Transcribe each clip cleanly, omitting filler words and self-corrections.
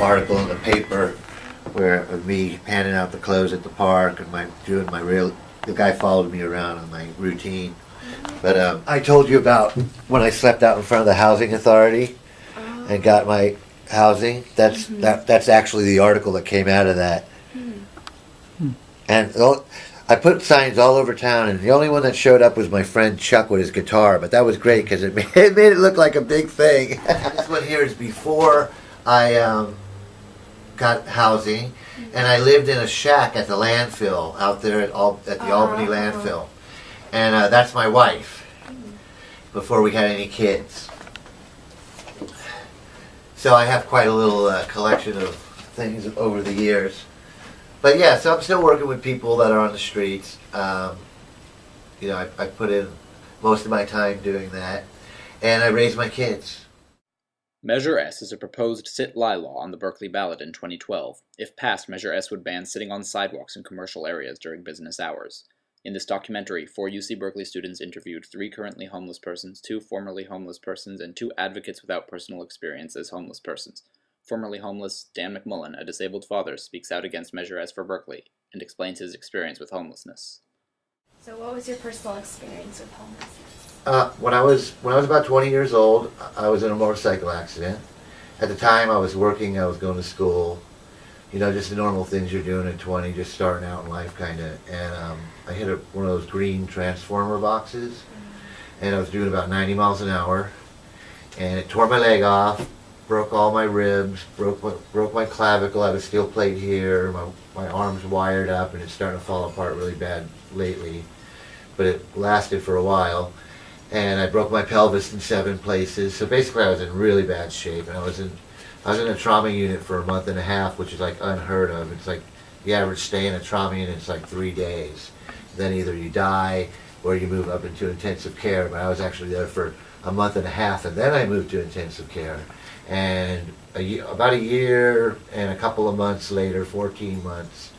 article in the paper where of me handing out the clothes at the park and the guy followed me around on my routine. But I told you about when I slept out in front of the housing authority and got my housing. That's actually the article that came out of that. And I put signs all over town, and the only one that showed up was my friend Chuck with his guitar. But that was great because it made it look like a big thing. This one here is before I got housing, and I lived in a shack at the landfill out there at the Albany landfill. And that's my wife, before we had any kids. So I have quite a little collection of things over the years. But yeah, so I'm still working with people that are on the streets. You know, I put in most of my time doing that. And I raise my kids. Measure S is a proposed sit-lie law on the Berkeley ballot in 2012. If passed, Measure S would ban sitting on sidewalks in commercial areas during business hours. In this documentary, 4 UC Berkeley students interviewed 3 currently homeless persons, 2 formerly homeless persons, and 2 advocates without personal experience as homeless persons. Formerly homeless Dan McMullen, a disabled father, speaks out against Measure S for Berkeley and explains his experience with homelessness. So what was your personal experience with homelessness? When I was about 20 years old, I was in a motorcycle accident. At the time, I was working, I was going to school. You know, just the normal things you're doing at 20, just starting out in life, kind of. And I hit one of those green transformer boxes, and I was doing about 90 miles an hour, and it tore my leg off, broke all my ribs, broke my clavicle. I have a steel plate here. My arm's wired up, and it's starting to fall apart really bad lately, but it lasted for a while. And I broke my pelvis in 7 places. So basically, I was in really bad shape, and I was in a trauma unit for a month and a half, which is like unheard of. It's like the average stay in a trauma unit is like 3 days. Then either you die or you move up into intensive care. But I was actually there for a month and a half, and then I moved to intensive care. And about a year and a couple of months later, 14 months,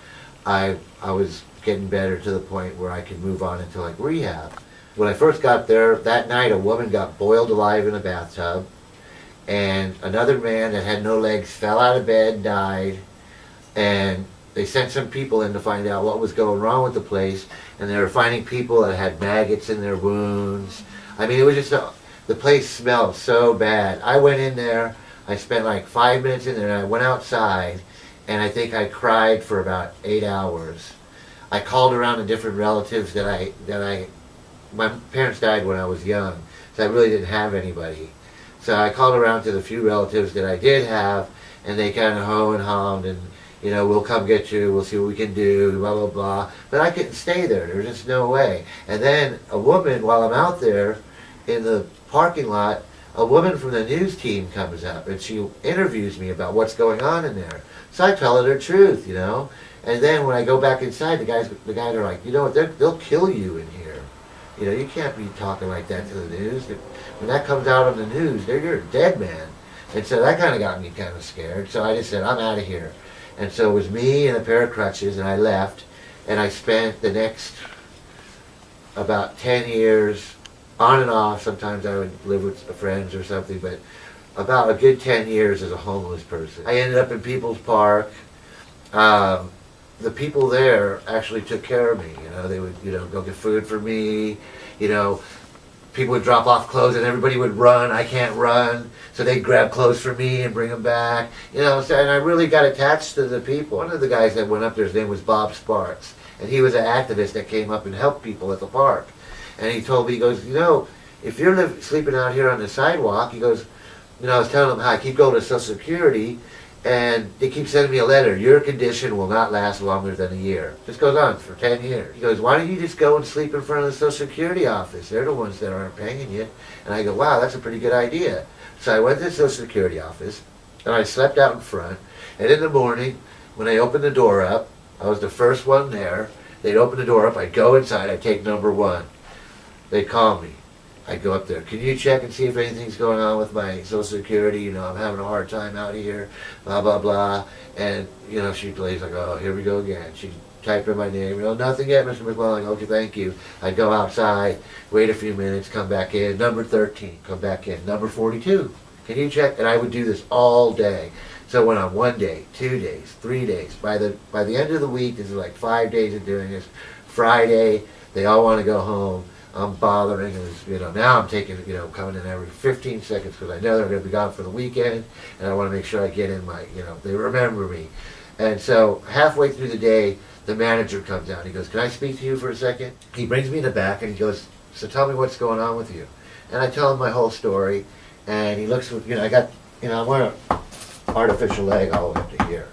I was getting better to the point where I could move on into like rehab. When I first got there, that night a woman got boiled alive in a bathtub, and another man that had no legs fell out of bed and died, and they sent some people in to find out what was going wrong with the place, and they were finding people that had maggots in their wounds. I mean, it was just, the place smelled so bad. I went in there, I spent like 5 minutes in there, and I went outside, and I think I cried for about 8 hours. I called around to different relatives my parents died when I was young, so I really didn't have anybody. So I called around to the few relatives that I did have, and they kind of ho and hummed, and, you know, we'll come get you, we'll see what we can do, blah, blah, blah. But I couldn't stay there. There was just no way. And then a woman, while I'm out there in the parking lot, a woman from the news team comes up, and she interviews me about what's going on in there. So I tell her the truth, you know. And then when I go back inside, the guys are like, you know what, they'll kill you in here. You know, you can't be talking like that to the news. When that comes out on the news, you're a dead man. And so that kind of got me kind of scared. So I just said, I'm out of here. And so it was me and a pair of crutches, and I left. And I spent the next about 10 years, on and off. Sometimes I would live with friends or something, but about a good 10 years as a homeless person. I ended up in People's Park. The people there actually took care of me. You know, they would, you know, go get food for me. You know, people would drop off clothes and everybody would run. I can't run, so they'd grab clothes for me and bring them back. You know, so, and I really got attached to the people. One of the guys that went up there, his name was Bob Sparks, and he was an activist that came up and helped people at the park. And he told me, he goes, you know, if you're sleeping out here on the sidewalk, he goes, you know, I was telling him how I keep going to Social Security, and they keep sending me a letter. Your condition will not last longer than a year. This goes on for 10 years. He goes, why don't you just go and sleep in front of the Social Security office? They're the ones that aren't paying you. And I go, wow, that's a pretty good idea. So I went to the Social Security office, and I slept out in front. And in the morning, when they opened the door up, I was the first one there. They'd open the door up. I'd go inside. I'd take number 1. They'd call me. I'd go up there. Can you check and see if anything's going on with my Social Security? You know, I'm having a hard time out here, blah, blah, blah. And, you know, she'd play like, oh, here we go again. She'd type in my name. You know, nothing yet, Mr. McClellan. Okay, thank you. I'd go outside, wait a few minutes, come back in. Number 13, come back in. Number 42, can you check? And I would do this all day. So it went on 1 day, 2 days, 3 days. By the end of the week, this is like 5 days of doing this. Friday, they all want to go home. I'm bothering, and now I'm taking, coming in every 15 seconds because I know they're going to be gone for the weekend, and I want to make sure I get in my, they remember me. And so halfway through the day, the manager comes out. He goes, "Can I speak to you for a second?" He brings me in the back and he goes, "So tell me what's going on with you." And I tell him my whole story, and he looks with, I'm wearing an artificial leg all the way up to here.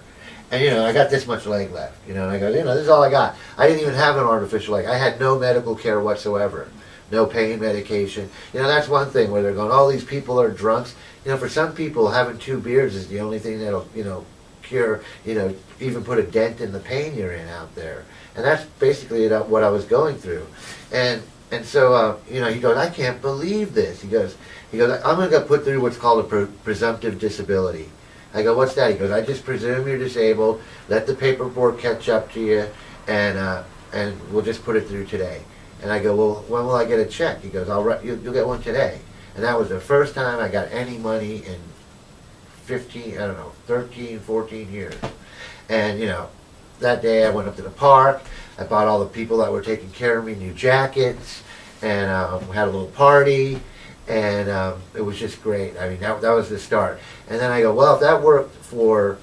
And, I got this much leg left, and I go, this is all I got. I didn't even have an artificial leg. I had no medical care whatsoever. No pain medication. That's one thing where they're going, all these people are drunks. For some people, having 2 beers is the only thing that'll, cure, even put a dent in the pain you're in out there. And that's basically what I was going through. And so, he goes, "I can't believe this." He goes, "I'm going to get put through what's called a presumptive disability." I go, "What's that?" He goes, "I just presume you're disabled. Let the paperwork catch up to you, and we'll just put it through today." And I go, "Well, when will I get a check?" He goes, "You'll get one today." And that was the first time I got any money in 13, 14 years. And, that day I went up to the park. I bought all the people that were taking care of me new jackets, and we had a little party, and it was just great. I mean, that was the start. And then I go, well, if that worked for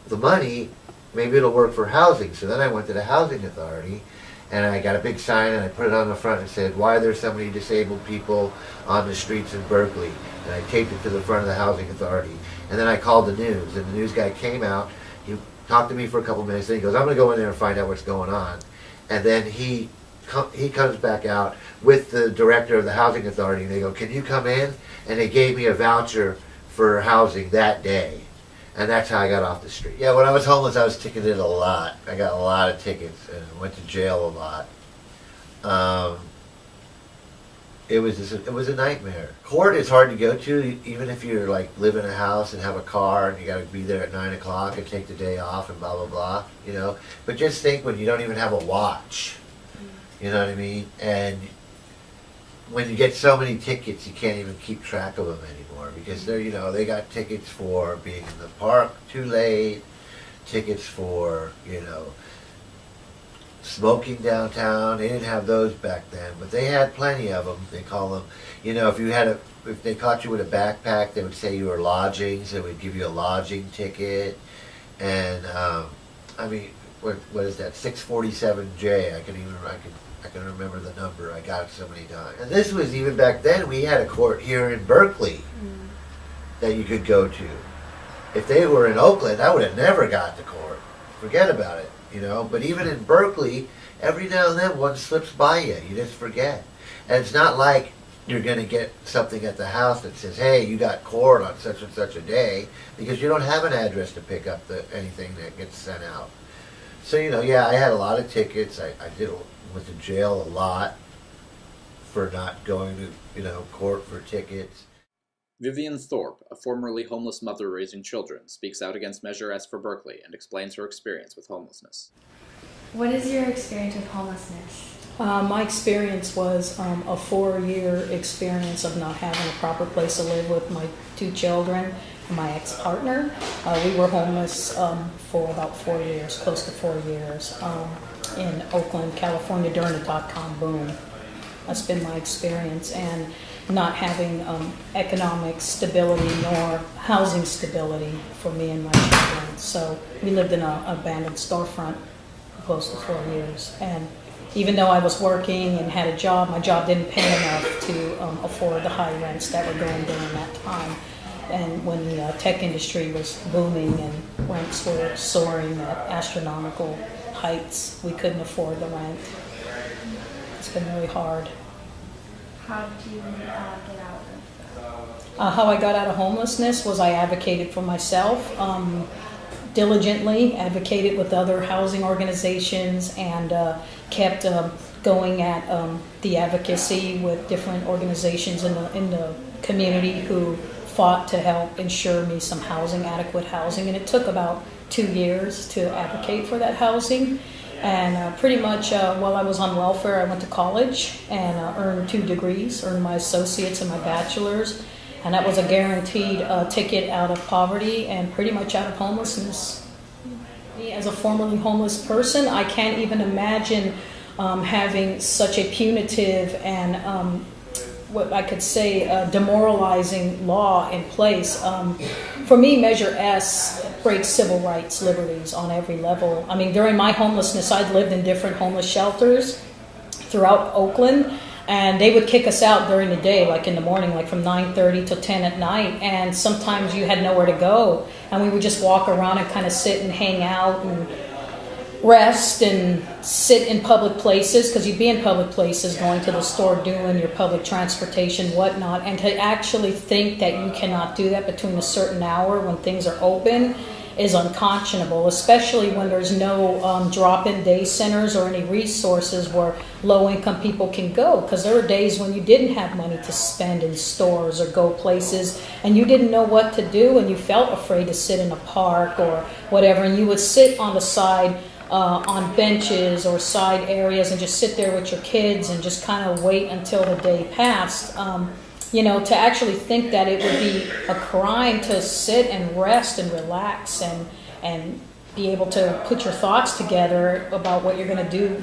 the money, maybe it'll work for housing. So then I went to the housing authority, and I got a big sign, and I put it on the front and said, "Why are there so many disabled people on the streets in Berkeley?" And I taped it to the front of the housing authority. And then I called the news, and the news guy came out. He talked to me for a couple minutes, and he goes, "I'm going to go in there and find out what's going on." And then he comes back out with the director of the housing authority, and they go, "Can you come in?" And they gave me a voucher for housing that day. And that's how I got off the street. Yeah, when I was homeless, I was ticketed a lot. I got a lot of tickets and went to jail a lot. It was a nightmare. Court is hard to go to, even if you're live in a house and have a car and you got to be there at 9 o'clock and take the day off and blah blah blah. But just think when you don't even have a watch. You know what I mean? And when you get so many tickets, you can't even keep track of them anymore because they got tickets for being in the park too late, tickets for smoking downtown. They didn't have those back then, but they had plenty of them. They call them, if they caught you with a backpack, they would say you were lodging, so they would give you a lodging ticket. And I mean, what is that? 647J. I can remember the number. I got it so many times. And this was even back then. We had a court here in Berkeley that you could go to. If they were in Oakland, I would have never got to court. Forget about it. But even in Berkeley, every now and then one slips by you. You just forget. And it's not like you're going to get something at the house that says, "Hey, you got court on such and such a day," because you don't have an address to pick up anything that gets sent out. So, yeah, I had a lot of tickets. I went to jail a lot for not going to, court for tickets. Vivian Thorpe, a formerly homeless mother raising children, speaks out against Measure S for Berkeley and explains her experience with homelessness. What is your experience with homelessness? My experience was a 4-year experience of not having a proper place to live with my 2 children and my ex-partner. We were homeless for about 4 years, close to 4 years, in Oakland, California during the dot-com boom. That's been my experience, and not having economic stability nor housing stability for me and my children. So we lived in an abandoned storefront for close to 4 years. And even though I was working and had a job, my job didn't pay enough to afford the high rents that were going during that time. And when the tech industry was booming and rents were soaring at astronomical heights, we couldn't afford the rent. It's been really hard. How did you get out of it? How I got out of homelessness was I advocated for myself, diligently advocated with other housing organizations, and kept going at the advocacy with different organizations in the community who fought to help ensure me some housing, adequate housing. And it took about 2 years to advocate for that housing. And pretty much while I was on welfare, I went to college and earned 2 degrees, earned my associates and my bachelor's. And that was a guaranteed ticket out of poverty and pretty much out of homelessness. Me, as a formerly homeless person, I can't even imagine having such a punitive and what I could say demoralizing law in place. For me, Measure S breaks civil rights, liberties on every level. I mean, during my homelessness, I'd lived in different homeless shelters throughout Oakland, and they would kick us out during the day, like in the morning, like from 9:30 to 10 at night, and sometimes you had nowhere to go, and we would just walk around and kind of sit and hang out and rest and sit in public places, because you'd be in public places, going to the store, doing your public transportation, whatnot, and to actually think that you cannot do that between a certain hour when things are open is unconscionable, especially when there's no drop-in day centers or any resources where low-income people can go, because there were days when you didn't have money to spend in stores or go places, and you didn't know what to do, and you felt afraid to sit in a park or whatever, and you would sit on the side on benches or side areas and just sit there with your kids and just kind of wait until the day passed. You know, to actually think that it would be a crime to sit and rest and relax and be able to put your thoughts together about what you're going to do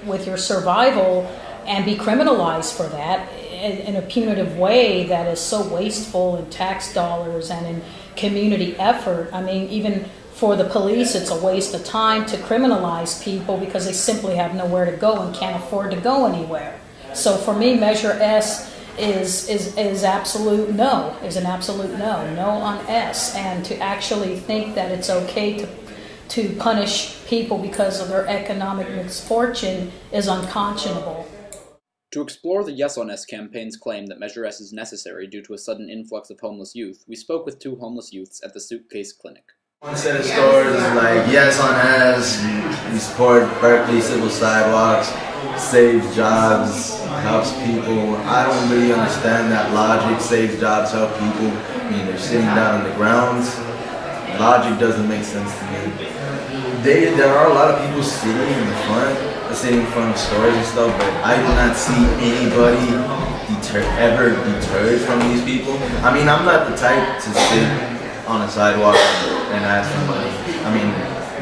with your survival and be criminalized for that in a punitive way that is so wasteful in tax dollars and in community effort. I mean, even for the police, it's a waste of time to criminalize people because they simply have nowhere to go and can't afford to go anywhere. So for me, Measure S is absolute no, is an absolute no on S. And to actually think that it's okay to punish people because of their economic misfortune is unconscionable. To explore the Yes on S campaign's claim that Measure S is necessary due to a sudden influx of homeless youth, we spoke with two homeless youths at the Suitcase Clinic. One set of stores is like, yes on S, we support Berkeley civil sidewalks, saves jobs, helps people. I don't really understand that logic, saves jobs, help people. I mean, they're sitting down on the ground. Logic doesn't make sense to me. There are a lot of people sitting in front of stores and stuff, but I do not see anybody ever deterred from these people. I mean, I'm not the type to sit on a sidewalk and ask for money. I mean,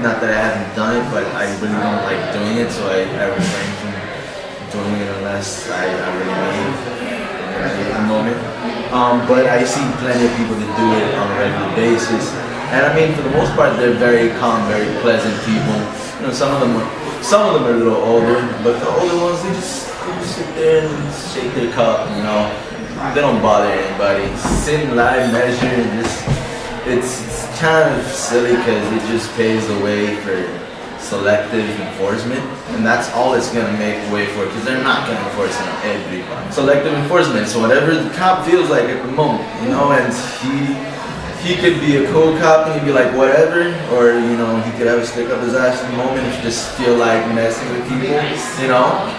not that I haven't done it, but I really don't like doing it, so I refrain from doing it unless I really need a moment. But I see plenty of people that do it on a regular basis. And I mean, for the most part, they're very calm, very pleasant people. You know, some of them are a little older, but the older ones, they just sit there and shake their cup, you know. They don't bother anybody. Sit in live measure and just, it's kind of silly because it just paves the way for selective enforcement, and that's all it's going to make way for, because they're not going to enforce it on everybody. Selective enforcement, so whatever the cop feels like at the moment, you know, and he could be a cool cop and he'd be like whatever, or you know, he could have a stick up his ass in the moment and just feel like messing with people, you know,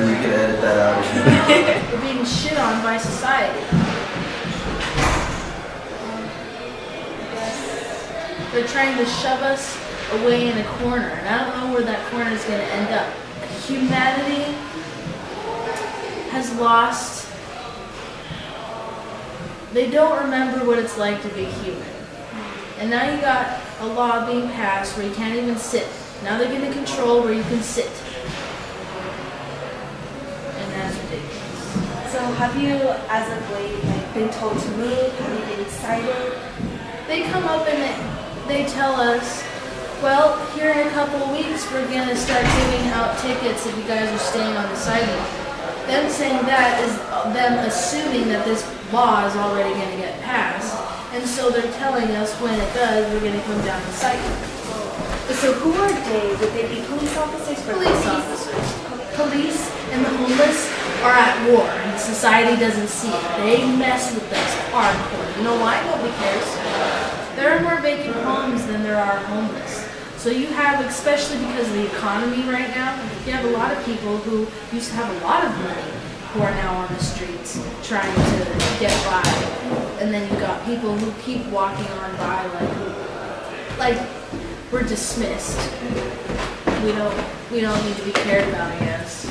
you could edit that out. We're being shit on by society. They're trying to shove us away in a corner, and I don't know where that corner is going to end up. Humanity has lost. They don't remember what it's like to be human. And now you got a law being passed where you can't even sit. Now they're going to control where you can sit. And that's ridiculous. So have you, as of late, been told to move? Have you been excited? They come up and they tell us, well, here in a couple of weeks we're going to start giving out tickets if you guys are staying on the sidewalk. Them saying that is them assuming that this law is already going to get passed. And so they're telling us when it does, we're going to come down the sidewalk. So who are they? Would they be police officers? Police officers. Police and the homeless are at war, and society doesn't see it. They mess with us hardcore. You know why? Nobody cares. There are more vacant homes than there are homeless. So you have, especially because of the economy right now, you have a lot of people who used to have a lot of money who are now on the streets trying to get by. And then you got people who keep walking on by like we're dismissed. We don't need to be cared about, I guess.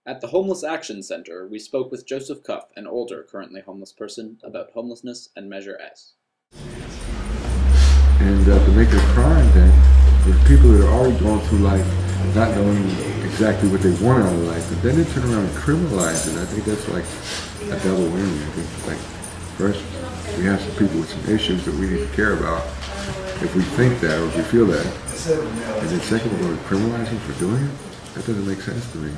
At the Homeless Action Center, we spoke with Joseph Cuff, an older, currently homeless person, about homelessness and Measure S. And to make it a crime then, with people that are already going through life, not knowing exactly what they want out of life, but then they turn around and criminalize it. I think that's like a double whammy. I think like, first, we have some people with some issues that we need to care about if we think that or if we feel that. And then second, we're going to criminalize them for doing it? That doesn't make sense to me.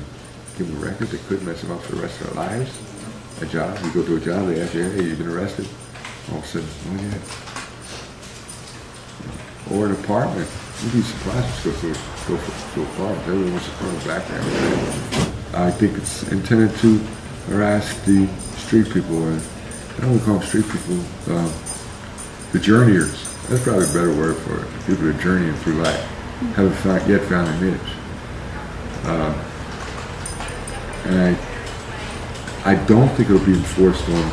Give them a record that could mess them up for the rest of their lives. A job, you go to a job, they ask you, hey, you've been arrested. All of a sudden, oh yeah. Or an apartment. You'd be surprised to go to apartments. Everyone wants a criminal background. I think it's intended to harass the street people, and I don't want to call them street people, the journeyers. That's probably a better word for it. People that are journeying through life, haven't yet found their niche. And I don't think it'll be enforced on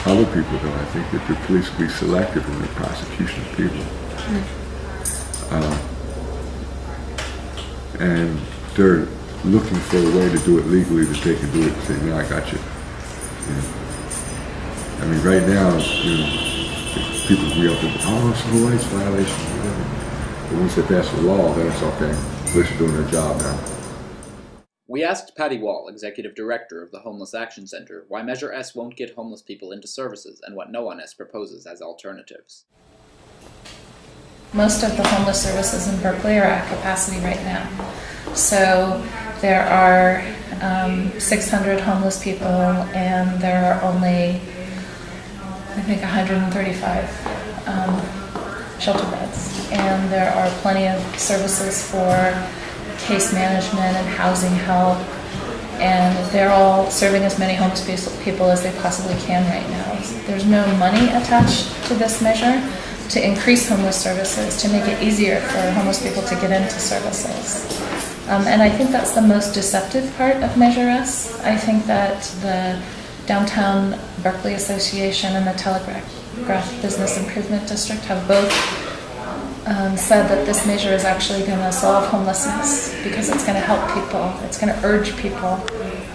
other people, though. I think that the police will be selective in the prosecution of people. And they're looking for a way to do it legally that they can do it and say, no, I got you. I mean, right now, people will be out there, oh, it's a civil rights violation, whatever. But once they pass the law, then it's okay. Police are doing their job now. We asked Patty Wall, Executive Director of the Homeless Action Center, why Measure S won't get homeless people into services and what No One S proposes as alternatives. Most of the homeless services in Berkeley are at capacity right now. So there are 600 homeless people and there are only, I think, 135 shelter beds. And there are plenty of services for case management and housing help, and they're all serving as many homeless people as they possibly can right now. There's no money attached to this measure to increase homeless services, to make it easier for homeless people to get into services. And I think that's the most deceptive part of Measure S. I think that the Downtown Berkeley Association and the Telegraph Business Improvement District have both said that this measure is actually going to solve homelessness because it's going to help people, it's going to urge people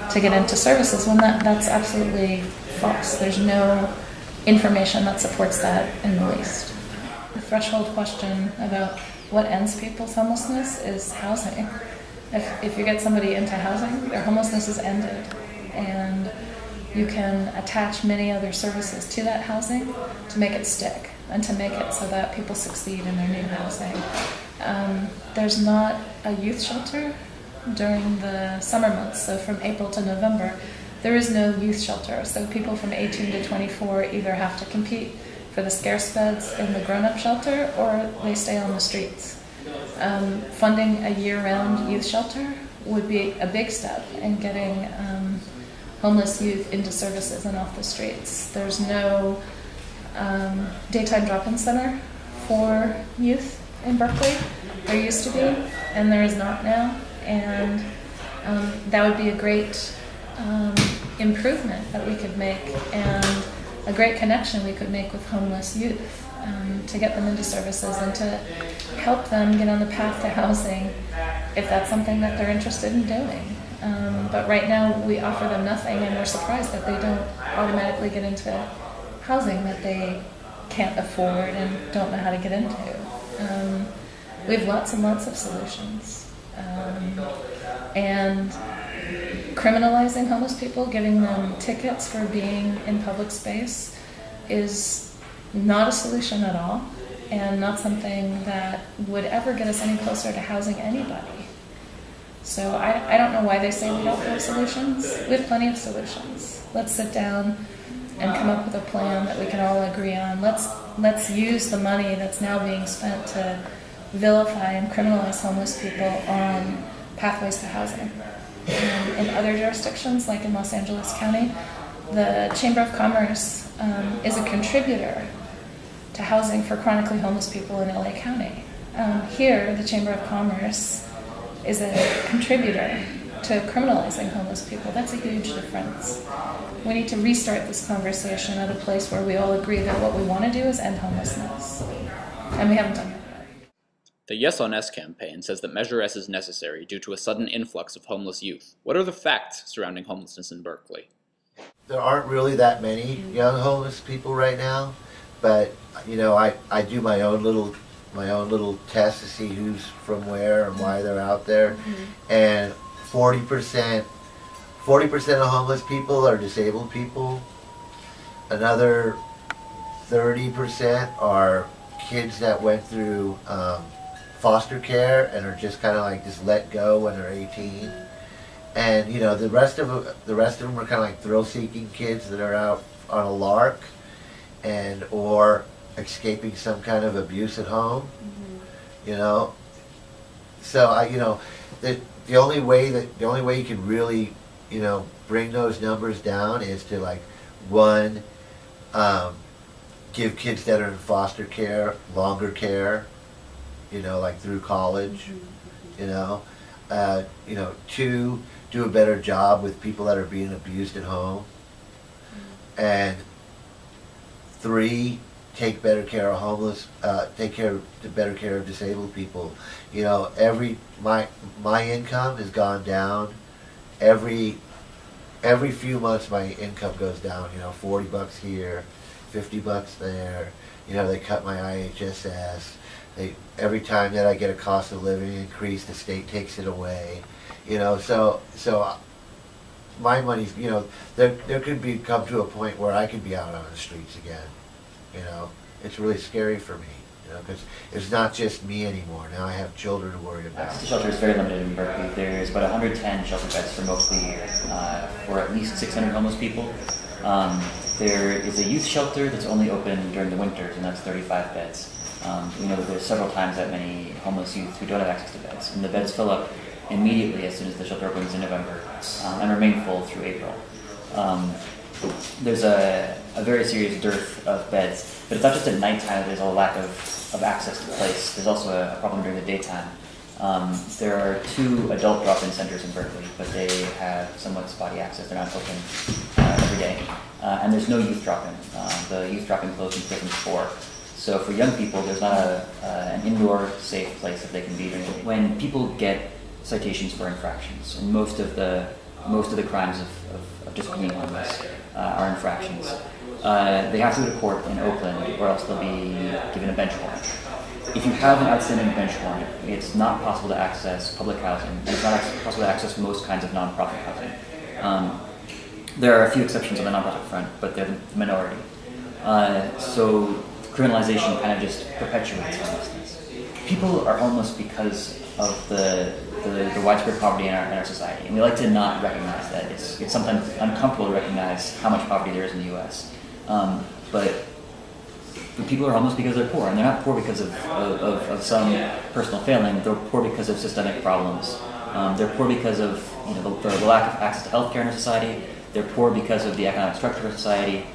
to get into services, when that's absolutely false. There's no information that supports that in the least. The threshold question about what ends people's homelessness is housing. If you get somebody into housing, their homelessness is ended, and you can attach many other services to that housing to make it stick and to make it so that people succeed in their new housing. There's not a youth shelter during the summer months, so from April to November, there is no youth shelter. So people from 18 to 24 either have to compete for the scarce beds in the grown-up shelter or they stay on the streets. Funding a year-round youth shelter would be a big step in getting homeless youth into services and off the streets. There's no daytime drop-in center for youth in Berkeley. There used to be, and there is not now. And that would be a great improvement that we could make, and a great connection we could make with homeless youth to get them into services and to help them get on the path to housing if that's something that they're interested in doing. But right now we offer them nothing, and we're surprised that they don't automatically get into housing that they can't afford and don't know how to get into. We have lots and lots of solutions. And criminalizing homeless people, giving them tickets for being in public space, is not a solution at all, and not something that would ever get us any closer to housing anybody. So I don't know why they say we don't have solutions. We have plenty of solutions. Let's sit down and come up with a plan that we can all agree on. Let's use the money that's now being spent to vilify and criminalize homeless people on pathways to housing. In other jurisdictions, like in Los Angeles County, the Chamber of Commerce is a contributor to housing for chronically homeless people in LA County. Here, the Chamber of Commerce is a contributor to criminalizing homeless people. That's a huge difference. We need to restart this conversation at a place where we all agree that what we want to do is end homelessness. And we haven't done that yet. The Yes on S campaign says that Measure S is necessary due to a sudden influx of homeless youth. What are the facts surrounding homelessness in Berkeley? There aren't really that many young homeless people right now, but you know, I do my own little test to see who's from where and why they're out there, and 40% of homeless people are disabled people. Another 30% are kids that went through foster care and are just kind of like just let go when they're 18. And you know, the rest of them are kind of like thrill-seeking kids that are out on a lark, and or escaping some kind of abuse at home. You know, so the only way you can really, you know, bring those numbers down is to like, one, give kids that are in foster care longer care, you know, like through college, you know, two, do a better job with people that are being abused at home, and three, take better care of homeless, better care of disabled people. You know, my income has gone down every few months. My income goes down. You know, $40 here, $50 there. You know, they cut my IHSS. Every time that I get a cost of living increase, the state takes it away. You know, so my money's, you know, there could come to a point where I could be out on the streets again. You know, it's really scary for me, you know, because it's not just me anymore. Now I have children to worry about. Access to shelter is very limited in Berkeley. There's about 110 shelter beds for most of the year, for at least 600 homeless people. There is a youth shelter that's only open during the winters, and that's 35 beds. We know that there's several times that many homeless youth who don't have access to beds, and the beds fill up immediately as soon as the shelter opens in November, and remain full through April. There's a very serious dearth of beds, but it's not just at nighttime. There's a lack of access to the place. There's also a problem during the daytime. There are 2 adult drop-in centers in Berkeley, but they have somewhat spotty access. They're not open every day. And there's no youth drop-in. The youth drop-in closed in 2004. So for young people, there's not an indoor safe place that they can be during the day. When people get citations for infractions, and most of the crimes of just being homeless are infractions, they have to go to court in Oakland, or else they'll be given a bench warrant. If you have an outstanding bench warrant, it's not possible to access public housing. It's not possible to access most kinds of nonprofit housing. There are a few exceptions on the nonprofit front, but they're the minority. So criminalization kind of just perpetuates homelessness. People are homeless because of the widespread poverty in our society, and we like to not recognize that. It's sometimes uncomfortable to recognize how much poverty there is in the U.S. But people are homeless because they're poor, and they're not poor because of some personal failing. They're poor because of systemic problems. They're poor because of the lack of access to health care in our society. They're poor because of the economic structure of our society.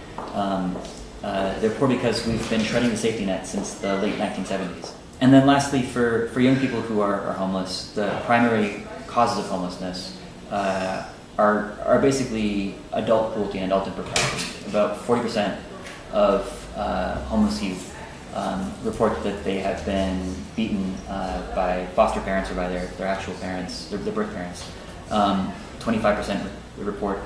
They're poor because we've been shredding the safety net since the late 1970s. And then lastly, for young people who are homeless, the primary causes of homelessness are basically adult cruelty and adult impropriety. About 40% of homeless youth report that they have been beaten by foster parents or by their actual parents, their birth parents. 25% report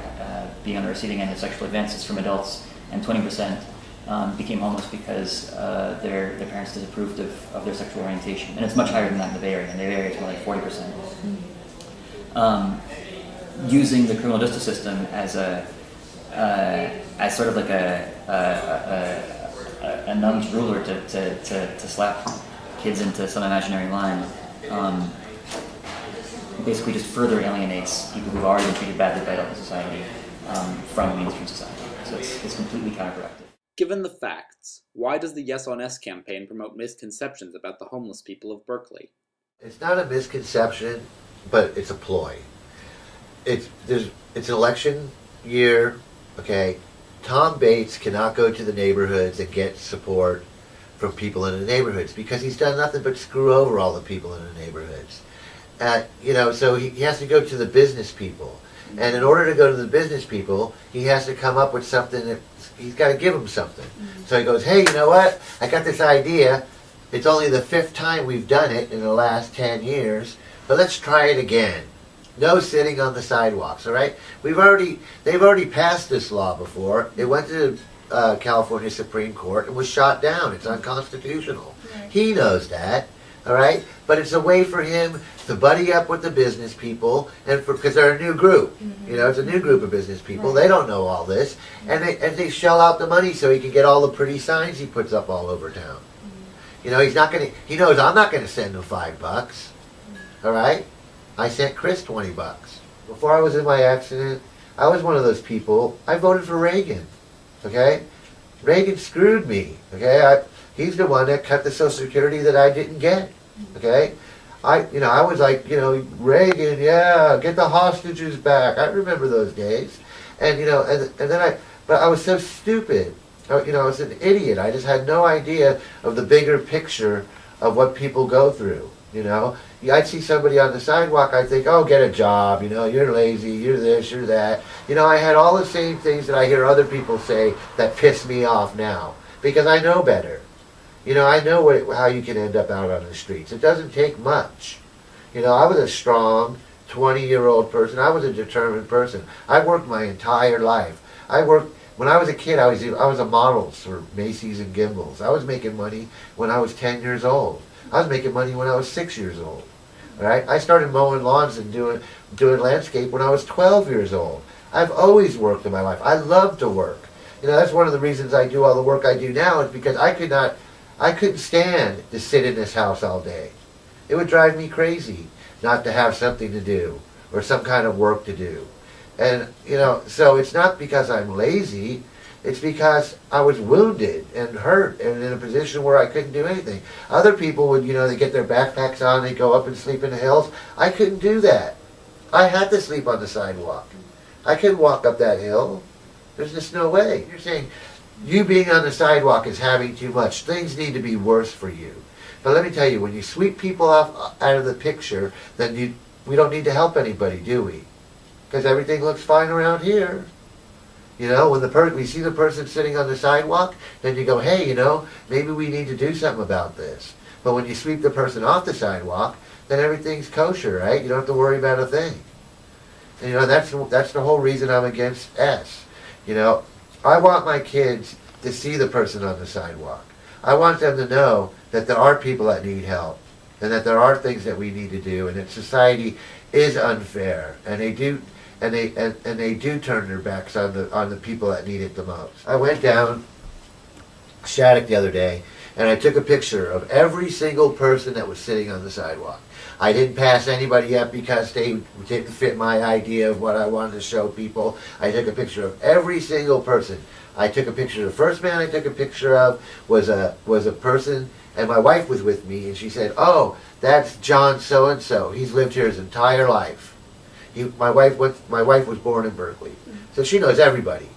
being on the receiving end of sexual advances from adults, and 20% became homeless because their parents disapproved of their sexual orientation. And it's much higher than that in the Bay Area. In the Bay Area, it's more like 40%. Using the criminal justice system as sort of like a nun's ruler to slap kids into some imaginary line, basically just further alienates people who've already been treated badly by adult society from mainstream society. So it's completely counterproductive. Given the facts, why does the Yes on S campaign promote misconceptions about the homeless people of Berkeley? It's not a misconception, but it's a ploy. It's election year, okay? Tom Bates cannot go to the neighborhoods and get support from people in the neighborhoods because he's done nothing but screw over all the people in the neighborhoods. So he has to go to the business people. And in order to go to the business people, he has to come up with something that he's got to give them something. So he goes, hey, you know what? I got this idea. It's only the 5th time we've done it in the last 10 years, but let's try it again. No sitting on the sidewalks, all right? They've already passed this law before. It went to California Supreme Court and was shot down. It's unconstitutional. Right. He knows that, all right? But it's a way for him to buddy up with the business people, and because they're a new group. You know, it's a new group of business people. They don't know all this, and they shell out the money so he can get all the pretty signs he puts up all over town. You know, he knows I'm not gonna send him $5. All right? I sent Chris $20. Before I was in my accident, I was one of those people. I voted for Reagan. Okay? Reagan screwed me. Okay? He's the one that cut the Social Security that I didn't get. Okay? I was like, Reagan, yeah, get the hostages back. I remember those days. And but I was so stupid. I was an idiot. I just had no idea of the bigger picture of what people go through. I'd see somebody on the sidewalk, I'd think, oh, get a job, you're lazy, you're this, you're that. I had all the same things that I hear other people say that piss me off now, because I know better. I know how you can end up out on the streets. It doesn't take much. I was a strong 20-year-old person. I was a determined person. I worked my entire life. When I was a kid, I was a model for Macy's and Gimbels. I was making money when I was 10 years old. I was making money when I was 6 years old. All right? I started mowing lawns and doing landscape when I was 12 years old. I've always worked in my life. I love to work. That's one of the reasons I do all the work I do now, is because I couldn't stand to sit in this house all day. It would drive me crazy not to have something to do or some kind of work to do. And, so it's not because I'm lazy. It's because I was wounded and hurt and in a position where I couldn't do anything. Other people would, they get their backpacks on, they go up and sleep in the hills. I couldn't do that. I had to sleep on the sidewalk. I couldn't walk up that hill. There's just no way. You're saying you being on the sidewalk is having too much. Things need to be worse for you. But let me tell you, when you sweep people off out of the picture, then we don't need to help anybody, do we? Because everything looks fine around here. When we see the person sitting on the sidewalk, then you go, hey, maybe we need to do something about this. But when you sweep the person off the sidewalk, then everything's kosher, right? You don't have to worry about a thing. And, that's the whole reason I'm against S. I want my kids to see the person on the sidewalk. I want them to know that there are people that need help, and that there are things that we need to do, and that society is unfair, and they do turn their backs on the people that need it the most. I went down Shattuck the other day, and I took a picture of every single person that was sitting on the sidewalk. I didn't pass anybody up because they didn't fit my idea of what I wanted to show people. I took a picture of every single person. I took a picture of the first man I took a picture of was a person, and my wife was with me, and she said, oh, that's John so-and-so. He's lived here his entire life. My wife was born in Berkeley, so she knows everybody.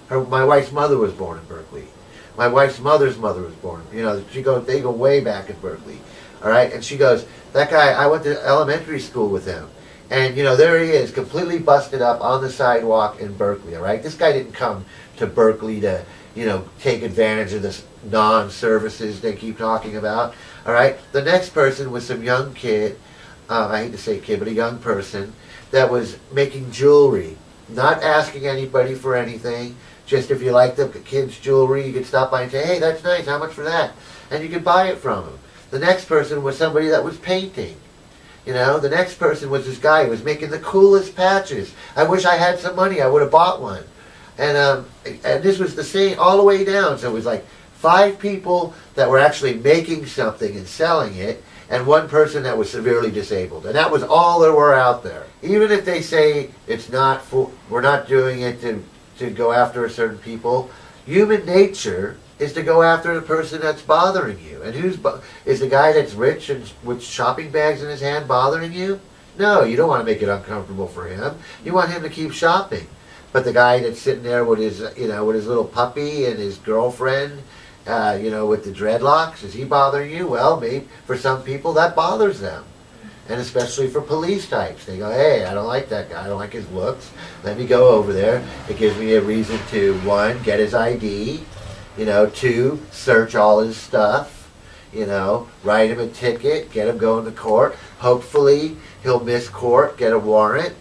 My wife's mother was born in Berkeley. My wife's mother's mother was born. They go way back in Berkeley. All right, and she goes, that guy, I went to elementary school with him, and there he is, completely busted up on the sidewalk in Berkeley. All right, this guy didn't come to Berkeley to take advantage of this non-services they keep talking about. All right, the next person was some young kid. I hate to say kid, but a young person that was making jewelry, not asking anybody for anything. Just if you like the kid's jewelry, you could stop by and say, hey, that's nice, how much for that? And you could buy it from him. The next person was somebody that was painting. The next person was this guy who was making the coolest patches. I wish I had some money, I would have bought one. And this was the same all the way down. So it was like 5 people that were actually making something and selling it, and 1 person that was severely disabled. And that was all there were out there. Even if they say we're not doing it to go after a certain people, human nature is to go after the person that's bothering you. And is the guy that's rich and with shopping bags in his hand bothering you? No, you don't want to make it uncomfortable for him. You want him to keep shopping. But the guy that's sitting there with his little puppy and his girlfriend, with the dreadlocks, is he bothering you? Well, maybe for some people that bothers them. And especially for police types. They go, hey, I don't like that guy. I don't like his looks. Let me go over there. It gives me a reason to, 1, get his ID. 2, search all his stuff. You know, write him a ticket, get him going to court. Hopefully he'll miss court, get a warrant.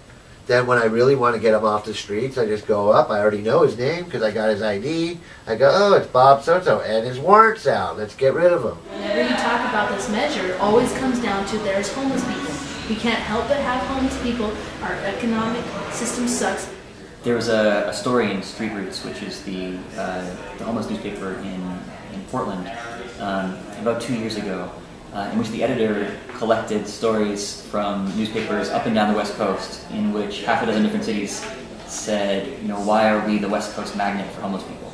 Then when I really want to get him off the streets, I just go up. I already know his name because I got his ID. I go, oh, it's Bob so-and-so, and his warrant's out. Let's get rid of him. Whenever you talk about this measure, it always comes down to there's homeless people. We can't help but have homeless people. Our economic system sucks. There was a story in Street Roots, which is the homeless newspaper in Portland, about 2 years ago, in which the editor collected stories from newspapers up and down the West Coast, in which half a dozen different cities said, you know, why are we the West Coast magnet for homeless people?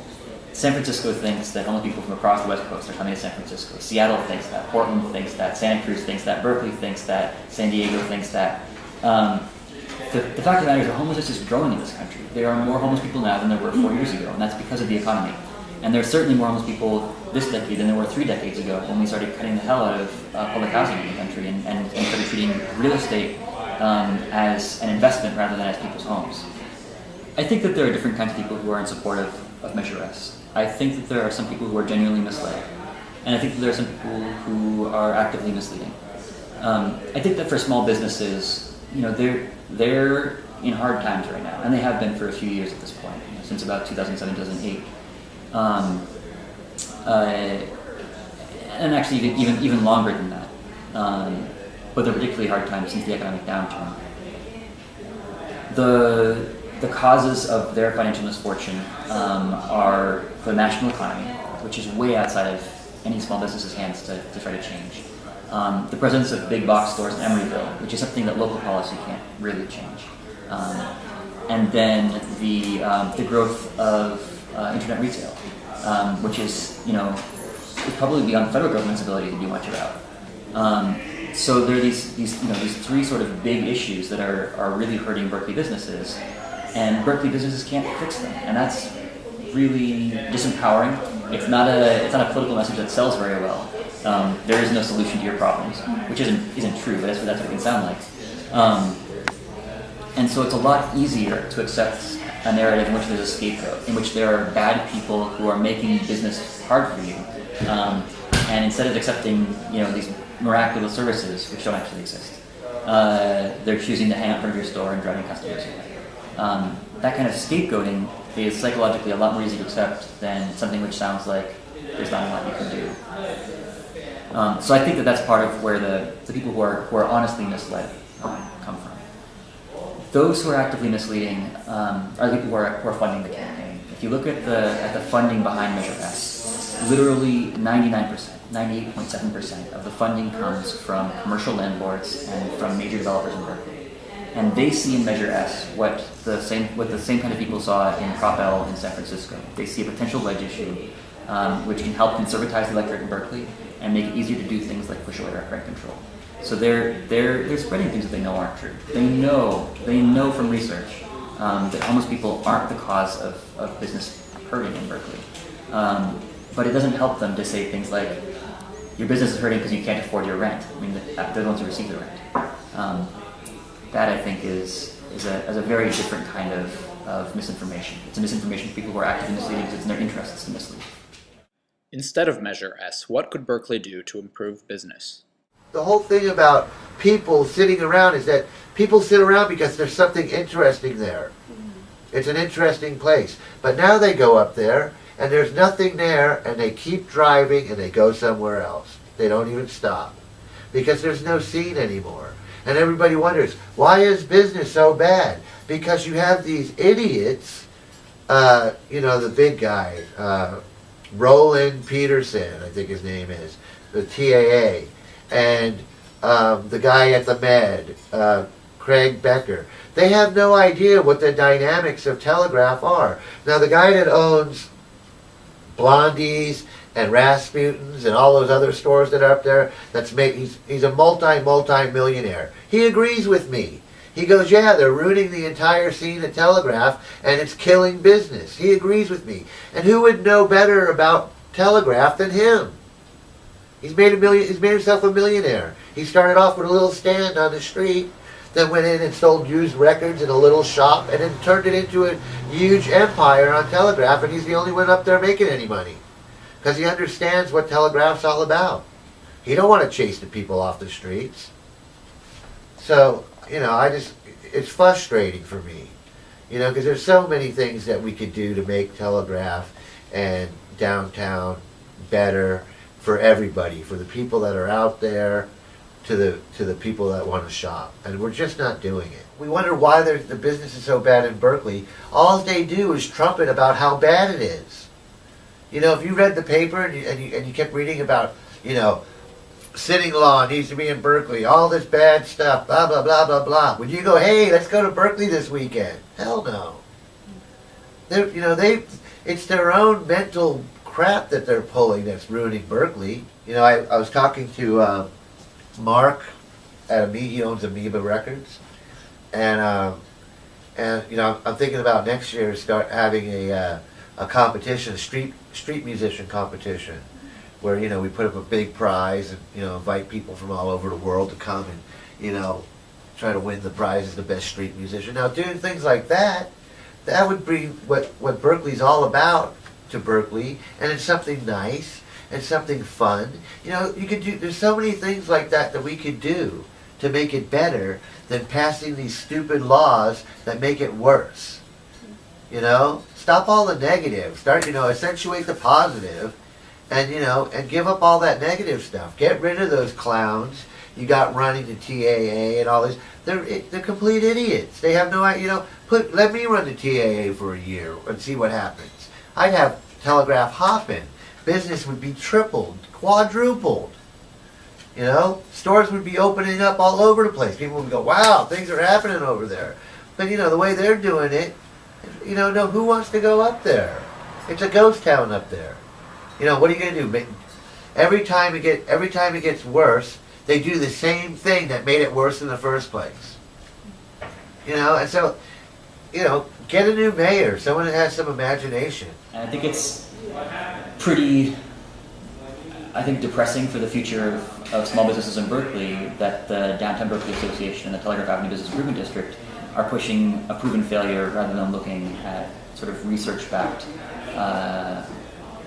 San Francisco thinks that homeless people from across the West Coast are coming to San Francisco. Seattle thinks that. Portland thinks that. Santa Cruz thinks that. Berkeley thinks that. San Diego thinks that. The fact of the matter is that homelessness is growing in this country. There are more homeless people now than there were 4 years ago, and that's because of the economy. And there are certainly more homeless people this decade than there were 3 decades ago when we started cutting the hell out of public housing in the country and started treating real estate as an investment rather than as people's homes. I think that there are different kinds of people who are in support of Measure S. I think that there are some people who are genuinely misled, and I think that there are some people who are actively misleading. I think that for small businesses, you know, they're in hard times right now, and they have been for a few years at this point, you know, since about 2007, 2008. And actually even longer than that. But they're particularly hard times since the economic downturn. The causes of their financial misfortune are the national economy, which is way outside of any small business's hands to try to change. The presence of big box stores in Emeryville, which is something that local policy can't really change. And then the growth of internet retail, which is, you know, is probably beyond the federal government's ability to do much about. So there are these three sort of big issues that are really hurting Berkeley businesses, and Berkeley businesses can't fix them, and that's really disempowering. It's not a political message that sells very well. There is no solution to your problems, which isn't true, but that's what it can sound like. And so it's a lot easier to accept a narrative in which there's a scapegoat, in which there are bad people who are making business hard for you, and instead of accepting, you know, these miraculous services which don't actually exist, they're choosing to hang out in front of your store and driving customers away. That kind of scapegoating is psychologically a lot more easy to accept than something which sounds like there's not a lot you can do. So I think that that's part of where the people who are honestly misled come from. Those who are actively misleading are the people who are funding the campaign. If you look at the funding behind Measure S, literally 99%, 98.7% of the funding comes from commercial landlords and from major developers in Berkeley. And they see in Measure S what the same kind of people saw in Prop L in San Francisco. They see a potential wedge issue which can help conservatize the electorate in Berkeley and make it easier to do things like push away rent control. So they're spreading things that they know aren't true. They know from research that homeless people aren't the cause of business hurting in Berkeley. But it doesn't help them to say things like, your business is hurting because you can't afford your rent. I mean, they're the ones who receive the rent. That, I think, is a very different kind of misinformation. It's a misinformation for people who are actively misleading because it's in their interests to mislead. Instead of Measure S, what could Berkeley do to improve business? The whole thing about people sitting around is that people sit around because there's something interesting there. It's an interesting place. But now they go up there and there's nothing there, and they keep driving and they go somewhere else. They don't even stop because there's no scene anymore. And everybody wonders, why is business so bad? Because you have these idiots, you know, the big guy, Roland Peterson, I think his name is, the TAA, and the guy at the Med, Craig Becker. They have no idea what the dynamics of Telegraph are. Now, the guy that owns Blondie's and Rasputin's and all those other stores that are up there, he's a multi-millionaire. He agrees with me. He goes, yeah, they're ruining the entire scene at Telegraph and it's killing business. He agrees with me. And who would know better about Telegraph than him? He's made himself a millionaire. He started off with a little stand on the street, then went in and sold used records in a little shop, and then turned it into a huge empire on Telegraph, and he's the only one up there making any money. Because he understands what Telegraph's all about. He don't want to chase the people off the streets. So, you know, it's frustrating for me, you know, because there's so many things that we could do to make Telegraph and downtown better for everybody, for the people that are out there, to the people that want to shop, and we're just not doing it. We wonder why the business is so bad in Berkeley. All they do is trumpet about how bad it is. You know, if you read the paper and you kept reading about, you know, sitting law needs to be in Berkeley, all this bad stuff, blah blah blah blah blah, would you go, hey, let's go to Berkeley this weekend? Hell no. You know, it's their own mental crap that they're pulling that's ruining Berkeley. You know, I was talking to Mark at he owns Amoeba Records, and you know, I'm thinking about next year start having a competition, a street musician competition, where, you know, we put up a big prize and, you know, invite people from all over the world to come and, you know, try to win the prize as the best street musician. Now, doing things like that would bring what Berkeley's all about to Berkeley, and it's something nice and something fun. You know, there's so many things like that we could do to make it better than passing these stupid laws that make it worse. You know, stop all the negative, start, you know, accentuate the positive, and, you know, and give up all that negative stuff. Get rid of those clowns you got running the TAA and all this. They're complete idiots. They have no idea, you know, let me run the TAA for a year and see what happens. I'd have Telegraph hopping. Business would be tripled, quadrupled. You know, stores would be opening up all over the place. People would go, wow, things are happening over there. But, you know, the way they're doing it, you know, no, who wants to go up there? It's a ghost town up there. You know, what are you going to do? Every time it gets worse, they do the same thing that made it worse in the first place. You know, and so, you know, get a new mayor, someone that has some imagination. And I think it's pretty, depressing for the future of small businesses in Berkeley that the Downtown Berkeley Association and the Telegraph Avenue Business Improvement District are pushing a proven failure rather than looking at sort of research-backed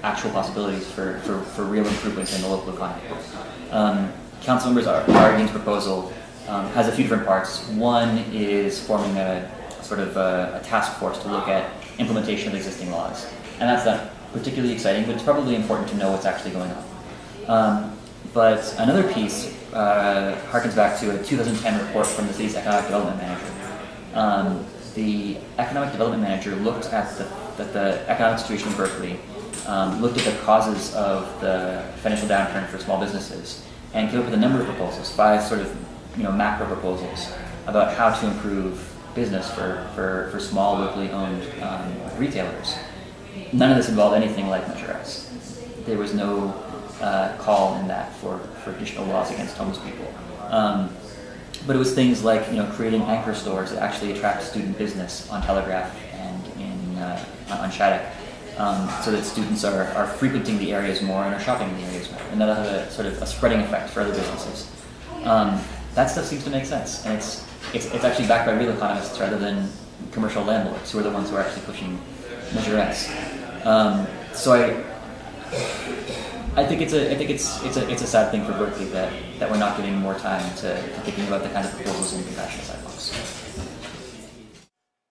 actual possibilities for real improvements in the local economy. Council members Arden's proposal has a few different parts. One is forming a sort of a task force to look at implementation of existing laws. And that's not particularly exciting, but it's probably important to know what's actually going on. But another piece harkens back to a 2010 report from the city's economic development manager. The economic development manager looked at the economic situation in Berkeley, looked at the causes of the financial downturn for small businesses, and came up with a number of proposals, 5 sort of, you know, macro proposals about how to improve business for small locally owned retailers. None of this involved anything like Measure S. There was no call in that for additional laws against homeless people. But it was things like, you know, creating anchor stores that actually attract student business on Telegraph and on Shattuck, so that students are frequenting the areas more and are shopping in the areas more, and that'll have a sort of a spreading effect for other businesses. That stuff seems to make sense, and it's actually backed by real economists rather than commercial landlords, who are the ones who are actually pushing Measure S. So I think it's a sad thing for Berkeley that we're not giving more time to thinking about the kind of proposals in compassionate sidewalks.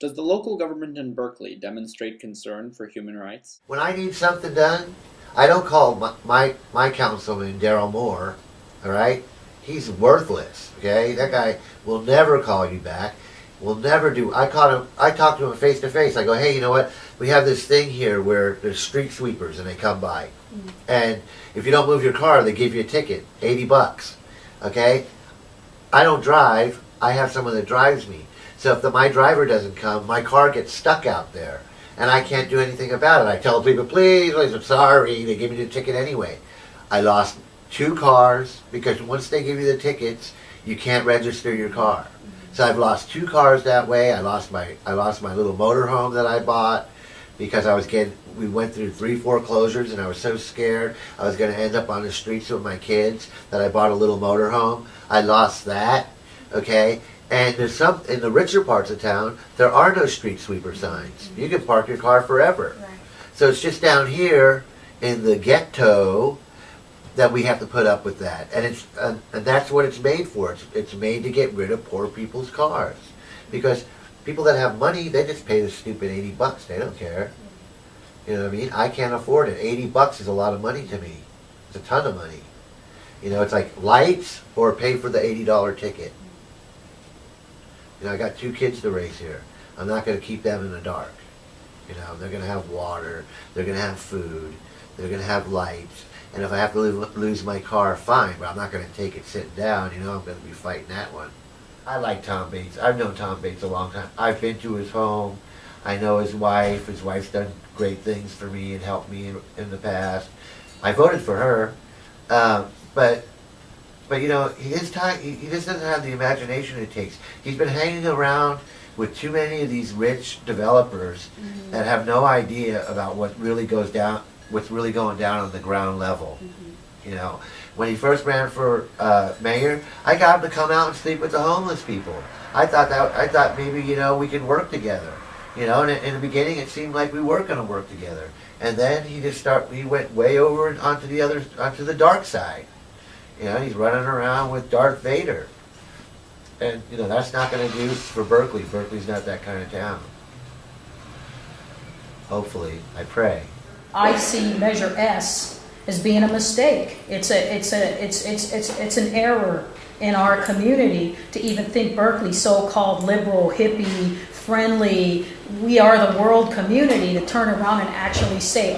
Does the local government in Berkeley demonstrate concern for human rights? When I need something done, I don't call my councilman, Daryl Moore, all right? He's worthless, okay? That guy will never call you back, will never do. I talked to him face to face. I go, hey, you know what? We have this thing here where there's street sweepers and they come by. And if you don't move your car, they give you a ticket, $80, okay? I don't drive. I have someone that drives me. So if my driver doesn't come, my car gets stuck out there, and I can't do anything about it. I tell people, please, I'm sorry. They give me the ticket anyway. I lost 2 cars because once they give you the tickets, you can't register your car. So I've lost 2 cars that way. I lost my little motorhome that I bought because we went through 3 foreclosures, and I was so scared I was going to end up on the streets with my kids that I bought a little motorhome. I lost that, okay? And there's in the richer parts of town, there are no street sweeper signs. You can park your car forever. Right. So it's just down here in the ghetto that we have to put up with that. And and that's what it's made for. It's made to get rid of poor people's cars. Because people that have money, they just pay the stupid $80. They don't care. You know what I mean? I can't afford it. $80 is a lot of money to me. It's a ton of money. You know, it's like lights or pay for the $80 ticket. You know, I got 2 kids to raise here. I'm not going to keep them in the dark. You know, they're going to have water, they're going to have food, they're going to have lights. And if I have to lose my car, fine, but I'm not going to take it sitting down. You know, I'm going to be fighting that one. I like Tom Bates. I've known Tom Bates a long time. I've been to his home. I know his wife. His wife's done great things for me and helped me in the past. I voted for her. But you know, he just doesn't have the imagination it takes. He's been hanging around with too many of these rich developers that have no idea about what's really going down on the ground level. You know, when he first ran for mayor, I got him to come out and sleep with the homeless people. I thought maybe, you know, we could work together. You know, and in the beginning it seemed like we were going to work together, and then he went way over onto the dark side. You know, he's running around with Darth Vader. And, you know, that's not going to do for Berkeley. Berkeley's not that kind of town. Hopefully, I pray. I see Measure S as being a mistake. It's an error in our community to even think Berkeley, so-called liberal, hippie, friendly, we are the world community, to turn around and actually say,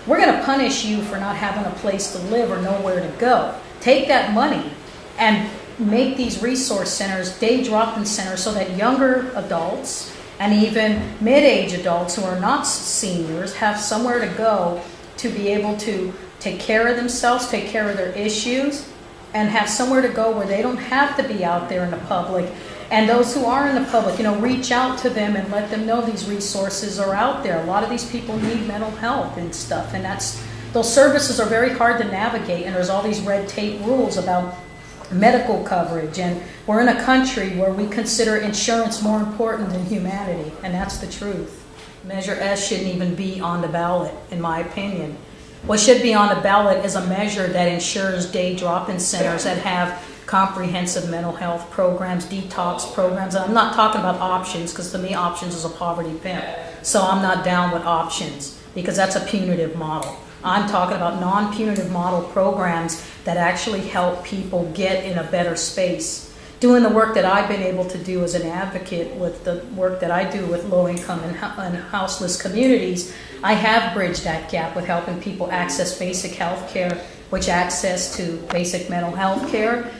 we're going to punish you for not having a place to live or nowhere to go. Take that money and make these resource centers, day drop-in centers, so that younger adults and even mid-age adults who are not seniors have somewhere to go to be able to take care of themselves, take care of their issues, and have somewhere to go where they don't have to be out there in the public. And those who are in the public, you know, reach out to them and let them know these resources are out there. A lot of these people need mental health and stuff, and those services are very hard to navigate, and there's all these red tape rules about medical coverage, and we're in a country where we consider insurance more important than humanity, and that's the truth. Measure S shouldn't even be on the ballot, in my opinion. What should be on the ballot is a measure that ensures day drop-in centers that have comprehensive mental health programs, detox programs. And I'm not talking about options, because to me options is a poverty pimp. So I'm not down with options, because that's a punitive model. I'm talking about non-punitive model programs that actually help people get in a better space. Doing the work that I've been able to do as an advocate with the work that I do with low-income and houseless communities, I have bridged that gap with helping people access basic health care, which access to basic mental health care,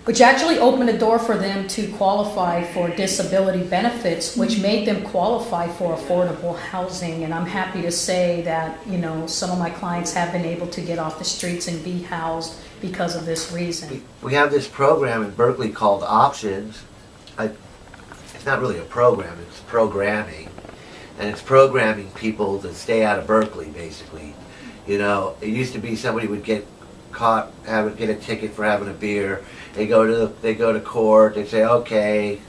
which actually opened a door for them to qualify for disability benefits, which made them qualify for affordable housing. And I'm happy to say that, you know, some of my clients have been able to get off the streets and be housed because of this reason. We have this program in Berkeley called Options. It's not really a program, it's programming. And it's programming people to stay out of Berkeley, basically. You know, it used to be somebody would get caught, get a ticket for having a beer. They go to court. They say okay,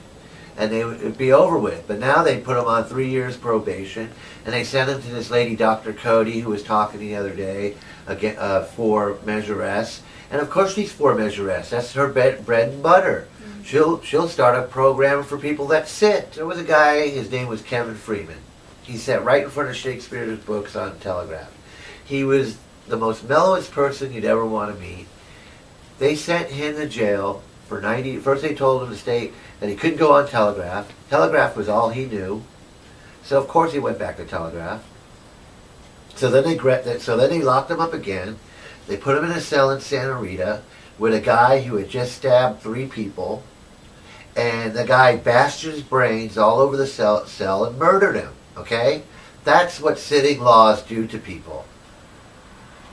and it'd be over with. But now they put them on 3 years probation, and they send them to this lady, Dr. Cody, who was talking the other day again for Measure S. And of course she's for Measure S. That's her bread and butter. She'll start a program for people that sit. There was a guy. His name was Kevin Freeman. He sat right in front of Shakespeare's books on Telegraph. He was the most mellowest person you'd ever want to meet. They sent him to jail for 90. First they told him to stay, that he couldn't go on Telegraph. Telegraph was all he knew. So of course he went back to Telegraph. So then they locked him up again. They put him in a cell in Santa Rita with a guy who had just stabbed 3 people. And the guy bashed his brains all over the cell and murdered him. Okay? That's what sitting laws do to people.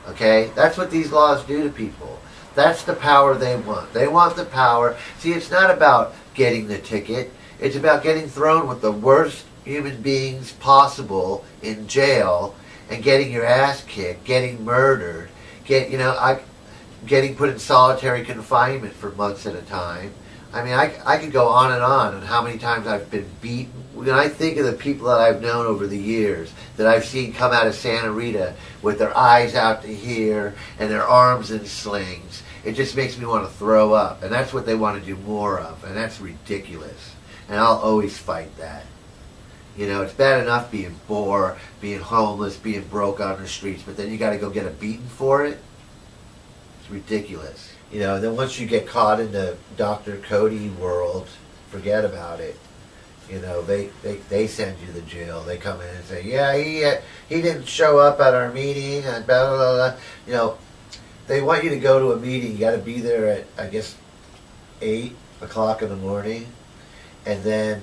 Okay? That's what these laws do to people. That's the power they want. They want the power. See, it's not about getting the ticket. It's about getting thrown with the worst human beings possible in jail and getting your ass kicked, getting murdered, getting put in solitary confinement for months at a time. I mean, I could go on and how many times I've been beaten. When I think of the people that I've known over the years that I've seen come out of Santa Rita with their eyes out to here and their arms in slings, it just makes me want to throw up. And that's what they want to do more of, and that's ridiculous. And I'll always fight that. You know, it's bad enough being poor, being homeless, being broke on the streets, but then you got to go get a beating for it. It's ridiculous. You know, and then once you get caught in the Dr. Cody world, forget about it. You know, they send you to jail. They come in and say, yeah, he didn't show up at our meeting and blah, blah, blah, blah. You know, they want you to go to a meeting. You got to be there at, I guess, 8 o'clock in the morning. And then,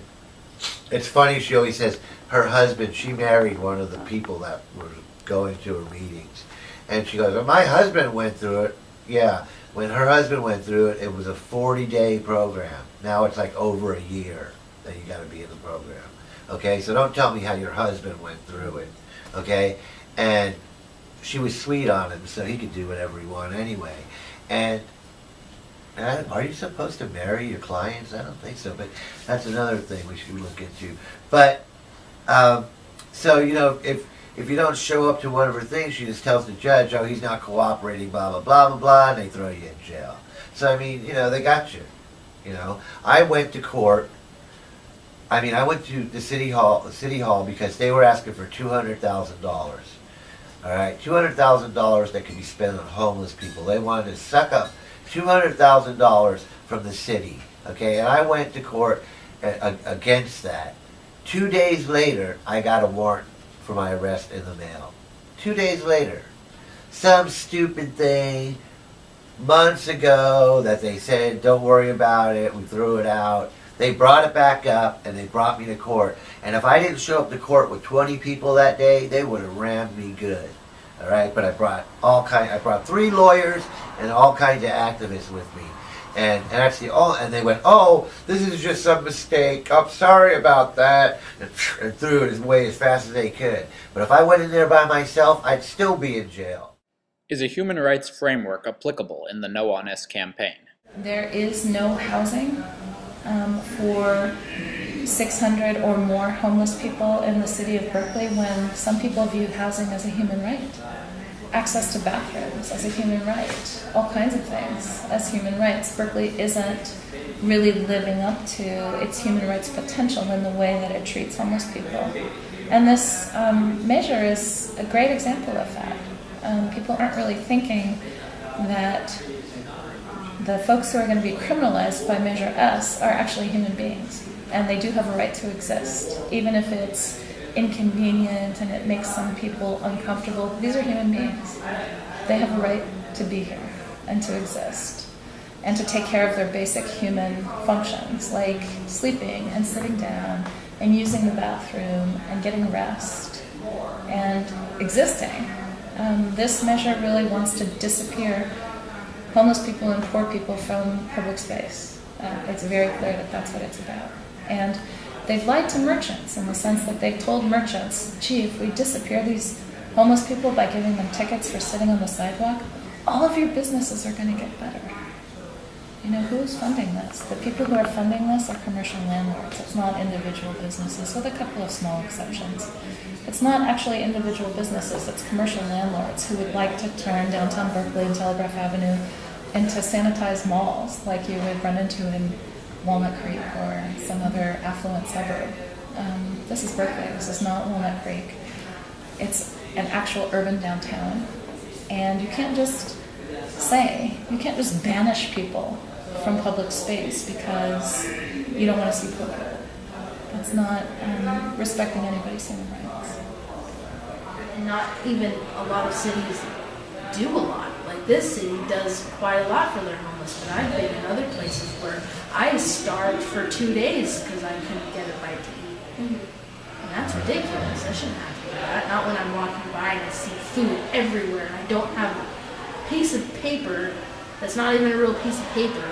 it's funny, she always says, her husband, she married one of the people that were going to her meetings. And she goes, well, my husband went through it. Yeah. When her husband went through it, it was a 40-day program. Now it's like over a year that you got to be in the program. Okay, so don't tell me how your husband went through it. Okay, and she was sweet on him, so he could do whatever he wanted anyway. And are you supposed to marry your clients? I don't think so, but that's another thing we should look into. But so you know, if you don't show up to one of her things, she just tells the judge, oh, he's not cooperating, blah, blah, blah, blah, blah, and they throw you in jail. So, I mean, you know, they got you. You know, I went to court. I mean, I went to the city hall because they were asking for $200,000. All right, $200,000 that could be spent on homeless people. They wanted to suck up $200,000 from the city. Okay, and I went to court against that. 2 days later, I got a warrant for my arrest in the mail. 2 days later. Some stupid thing months ago that they said, don't worry about it, we threw it out. They brought it back up and they brought me to court. And if I didn't show up to court with 20 people that day, they would have rammed me good. All right, but I brought 3 lawyers and all kinds of activists with me. And that's and they went, oh, this is just a mistake. I'm sorry about that. And threw it away as fast as they could. But if I went in there by myself, I'd still be in jail. Is a human rights framework applicable in the No on S campaign? There is no housing for 600 or more homeless people in the city of Berkeley when some people view housing as a human right. Access to bathrooms as a human right, all kinds of things as human rights. Berkeley isn't really living up to its human rights potential in the way that it treats homeless people. And this measure is a great example of that. People aren't really thinking that the folks who are going to be criminalized by Measure S are actually human beings. And they do have a right to exist, even if it's inconvenient and it makes some people uncomfortable. These are human beings. They have a right to be here and to exist and to take care of their basic human functions like sleeping and sitting down and using the bathroom and getting rest and existing. This measure really wants to disappear homeless people and poor people from public space. It's very clear that that's what it's about. And they've lied to merchants in the sense that they've told merchants, gee, if we disappear these homeless people by giving them tickets for sitting on the sidewalk, all of your businesses are going to get better. You know, who's funding this? The people who are funding this are commercial landlords. It's not individual businesses, with a couple of small exceptions. It's not actually individual businesses, it's commercial landlords who would like to turn downtown Berkeley and Telegraph Avenue into sanitized malls like you would run into in Walnut Creek or some other affluent suburb. This is Berkeley, this is not Walnut Creek. It's an actual urban downtown. And you can't just banish people from public space because you don't want to see poor people. That's not respecting anybody's human rights. Not even a lot of cities do a lot. Like this city does quite a lot for their homeless, but I've been in other places where I starved for 2 days because I couldn't get a bite to eat. And that's ridiculous. I shouldn't have to do that. Not when I'm walking by and I see food everywhere and I don't have a piece of paper that's not even a real piece of paper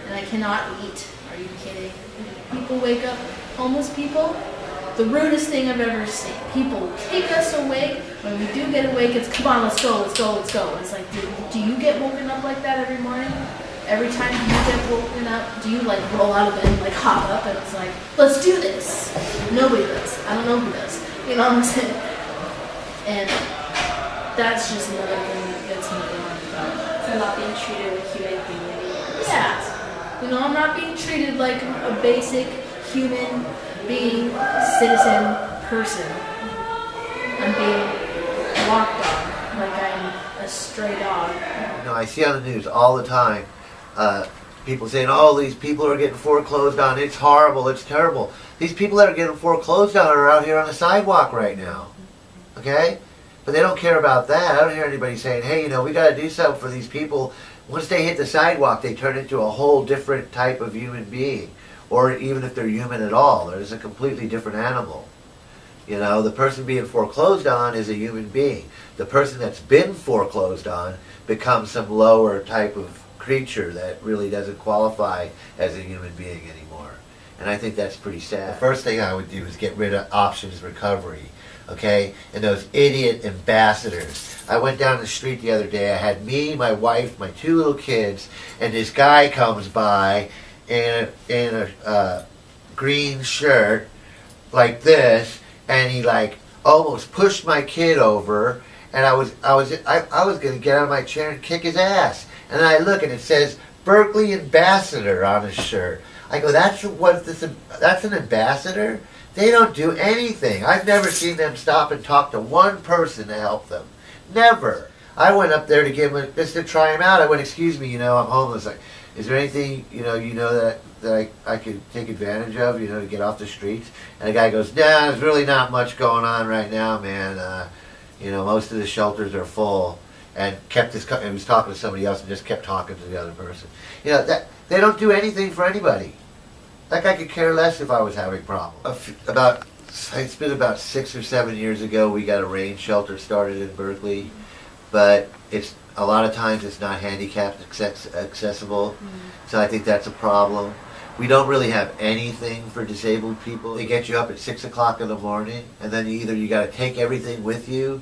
and I cannot eat. Are you kidding? People wake up, homeless people, the rudest thing I've ever seen. People kick us awake. When we do get awake, it's come on, let's go, let's go, let's go. It's like, do you get woken up like that every morning? every time you get woken up, do you like roll out of bed and like hop up and it's like, let's do this? Nobody does. I don't know who does. You know what I'm saying? And that's just another thing that gets me going about. So not being treated with human dignity. Yeah. You know, I'm not being treated like a basic human being, citizen, person. I'm being walked on like I'm a stray dog. You know, I see on the news all the time people saying, oh, these people are getting foreclosed on. It's horrible. It's terrible. These people that are getting foreclosed on are out here on the sidewalk right now. Okay? But they don't care about that. I don't hear anybody saying, hey, you know, we got to do something for these people. Once they hit the sidewalk, they turn into a whole different type of human being. Or even if they're human at all, they're just a completely different animal. You know, the person being foreclosed on is a human being. The person that's been foreclosed on becomes some lower type of creature that really doesn't qualify as a human being anymore. And I think that's pretty sad. The first thing I would do is get rid of options recovery, okay? And those idiot ambassadors. I went down the street the other day. I had me, my wife, my 2 little kids, and this guy comes by in a green shirt like this, and he like almost pushed my kid over, and I was gonna get out of my chair and kick his ass. And then I look and it says Berkeley ambassador on his shirt. I go, that's an ambassador? They don't do anything. I've never seen them stop and talk to one person to help them. Never. I went up there to give him just to try him out. I went, excuse me, you know, I'm homeless. Like, is there anything, you know that I could take advantage of, you know, to get off the streets? And the guy goes, nah, there's really not much going on right now, man. You know, most of the shelters are full. And and was talking to somebody else and just kept talking to the other person. You know, that they don't do anything for anybody. Like, I could care less if I was having problems. It's been about 6 or 7 years ago we got a rain shelter started in Berkeley, but a lot of times it's not handicapped accessible, so I think that's a problem. We don't really have anything for disabled people. They get you up at 6 o'clock in the morning, and then either you got to take everything with you,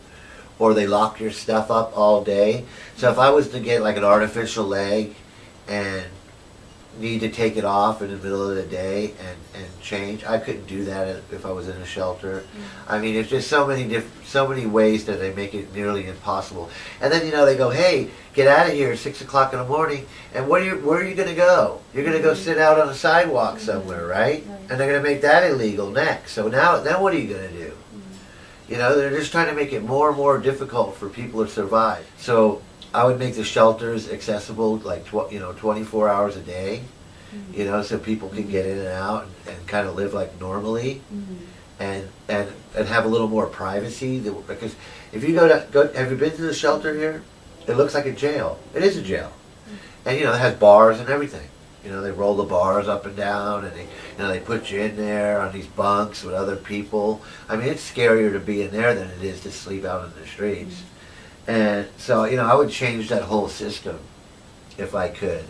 or they lock your stuff up all day. So if I was to get like an artificial leg and need to take it off in the middle of the day and change, I couldn't do that if I was in a shelter. I mean, it's just so many ways that they make it nearly impossible. And then, you know, they go, hey, get out of here at 6 o'clock in the morning, and where are you going to go? You're going to go sit out on a sidewalk somewhere, right? And they're going to make that illegal next. So then what are you going to do? You know, they're just trying to make it more and more difficult for people to survive. So I would make the shelters accessible, like 24 hours a day. You know, so people can get in and out and kind of live like normally, and have a little more privacy. Because if you have you been to the shelter here? It looks like a jail. It is a jail, and you know, it has bars and everything. You know, they roll the bars up and down, and they put you in there on these bunks with other people. I mean, it's scarier to be in there than it is to sleep out in the streets. And so, you know, I would change that whole system if I could.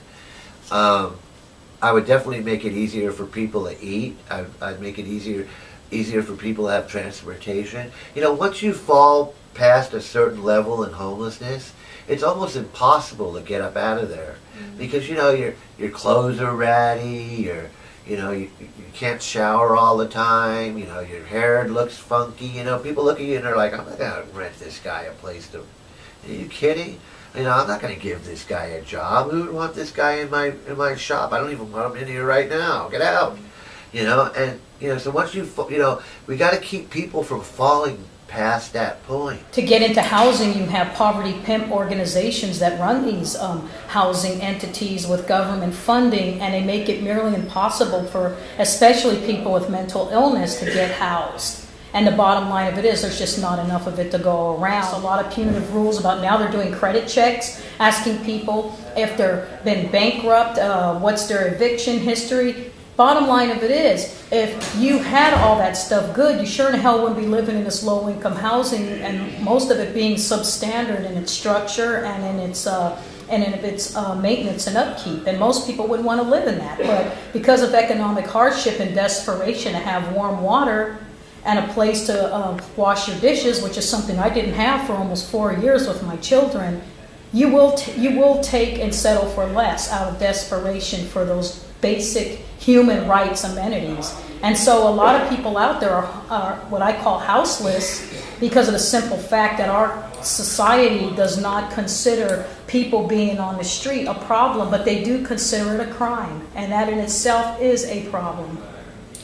I would definitely make it easier for people to eat. I'd make it easier for people to have transportation. You know, once you fall past a certain level in homelessness, it's almost impossible to get up out of there. Because, you know, your clothes are ratty, you can't shower all the time, you know, your hair looks funky, you know, people look at you and they're like, I'm not going to rent this guy a place to, are you kidding? You know, I'm not going to give this guy a job. Who would want this guy in my shop? I don't even want him in here right now. Get out. You know, and, you know, so once we got to keep people from falling past that point. To get into housing, you have poverty pimp organizations that run these housing entities with government funding, and they make it nearly impossible for especially people with mental illness to get housed. And the bottom line of it is there's just not enough of it to go around. A lot of punitive rules about now they're doing credit checks, asking people if they've been bankrupt, what's their eviction history. Bottom line of it is, if you had all that stuff good, you sure in hell wouldn't be living in this low-income housing, and most of it being substandard in its structure and in its maintenance and upkeep. And most people wouldn't want to live in that. But because of economic hardship and desperation to have warm water and a place to wash your dishes, which is something I didn't have for almost 4 years with my children, you will take and settle for less out of desperation for those basic human rights amenities. And so a lot of people out there are what I call houseless because of the simple fact that our society does not consider people being on the street a problem, but they do consider it a crime, and that in itself is a problem.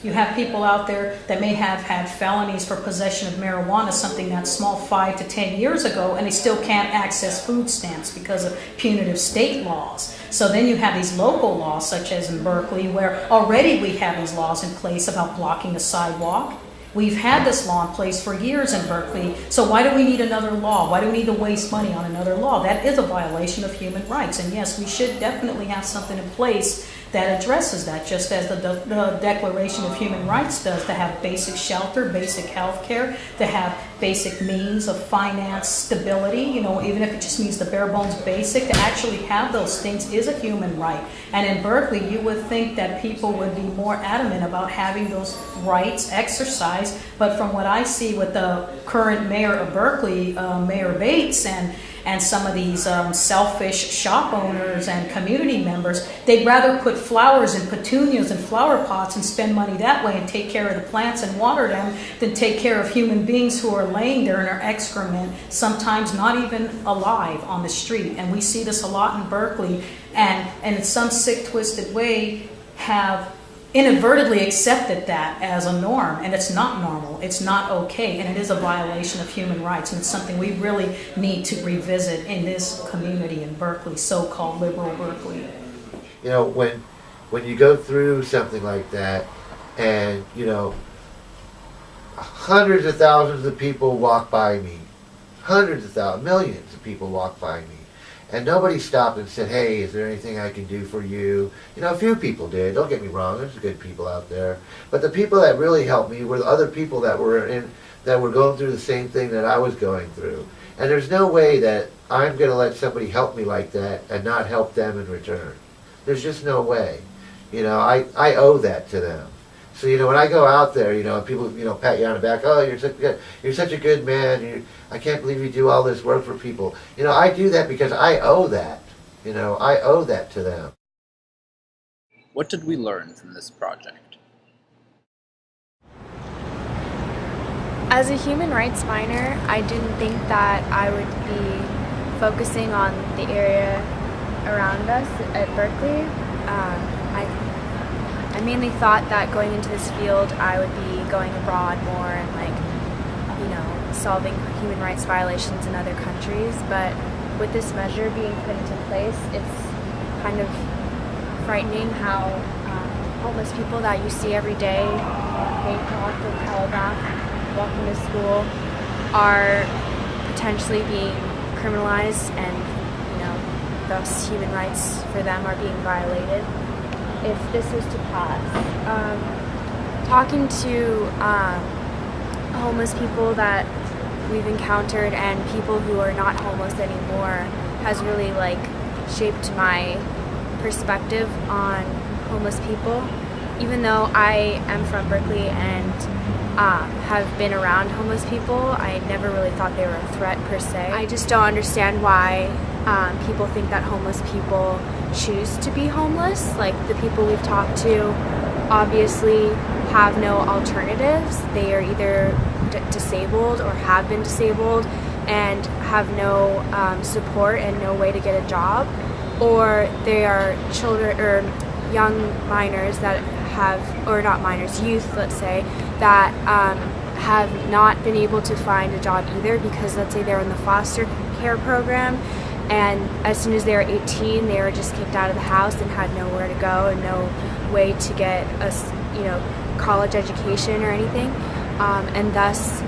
You have people out there that may have had felonies for possession of marijuana, something that's small 5 to 10 years ago, and they still can't access food stamps because of punitive state laws. So then you have these local laws, such as in Berkeley, where already we have these laws in place about blocking the sidewalk. We've had this law in place for years in Berkeley, so why do we need another law? Why do we need to waste money on another law? That is a violation of human rights, and yes, we should definitely have something in place that addresses that, just as the Declaration of Human Rights does, to have basic shelter, basic health care, to have basic means of finance stability, even if it just means the bare bones basic, to actually have those things is a human right. And in Berkeley, you would think that people would be more adamant about having those rights exercised, but from what I see with the current mayor of Berkeley, Mayor Bates, and some of these selfish shop owners and community members, they'd rather put flowers and petunias in flower pots and spend money that way and take care of the plants and water them than take care of human beings who are laying there in their excrement, sometimes not even alive, on the street. And we see this a lot in Berkeley, and in some sick, twisted way have inadvertently accepted that as a norm, and it's not normal, it's not okay, and it is a violation of human rights, and it's something we really need to revisit in this community in Berkeley, so-called liberal Berkeley. When you go through something like that, and hundreds of thousands of people walk by me, hundreds of thousands, millions of people walk by me, and nobody stopped and said, "Hey, is there anything I can do for you?" A few people did. Don't get me wrong. There's good people out there, but the people that really helped me were the other people that were going through the same thing that I was going through. And there's no way that I'm going to let somebody help me like that and not help them in return. There's just no way. I owe that to them. So when I go out there, and people pat you on the back, "Oh, you're such a good man. I can't believe you do all this work for people." I do that because I owe that. I owe that to them. What did we learn from this project? As a human rights minor, I didn't think that I would be focusing on the area around us at Berkeley. I mainly thought that going into this field I would be going abroad more and solving human rights violations in other countries, but with this measure being put into place, it's kind of frightening how homeless people that you see every day, Bangkok and Calabash, walking to school, are potentially being criminalized, and thus human rights for them are being violated if this is to pass. Talking to homeless people that we've encountered and people who are not homeless anymore has really shaped my perspective on homeless people. Even though I am from Berkeley and have been around homeless people, I never really thought they were a threat per se. I just don't understand why people think that homeless people choose to be homeless. The people we've talked to obviously have no alternatives. They are either disabled or have been disabled and have no support and no way to get a job, or they are children or young minors that have, or not minors, youth, let's say, that have not been able to find a job either because, let's say, they're in the foster care program, and as soon as they were 18, they were just kicked out of the house and had nowhere to go and no way to get a college education or anything, and thus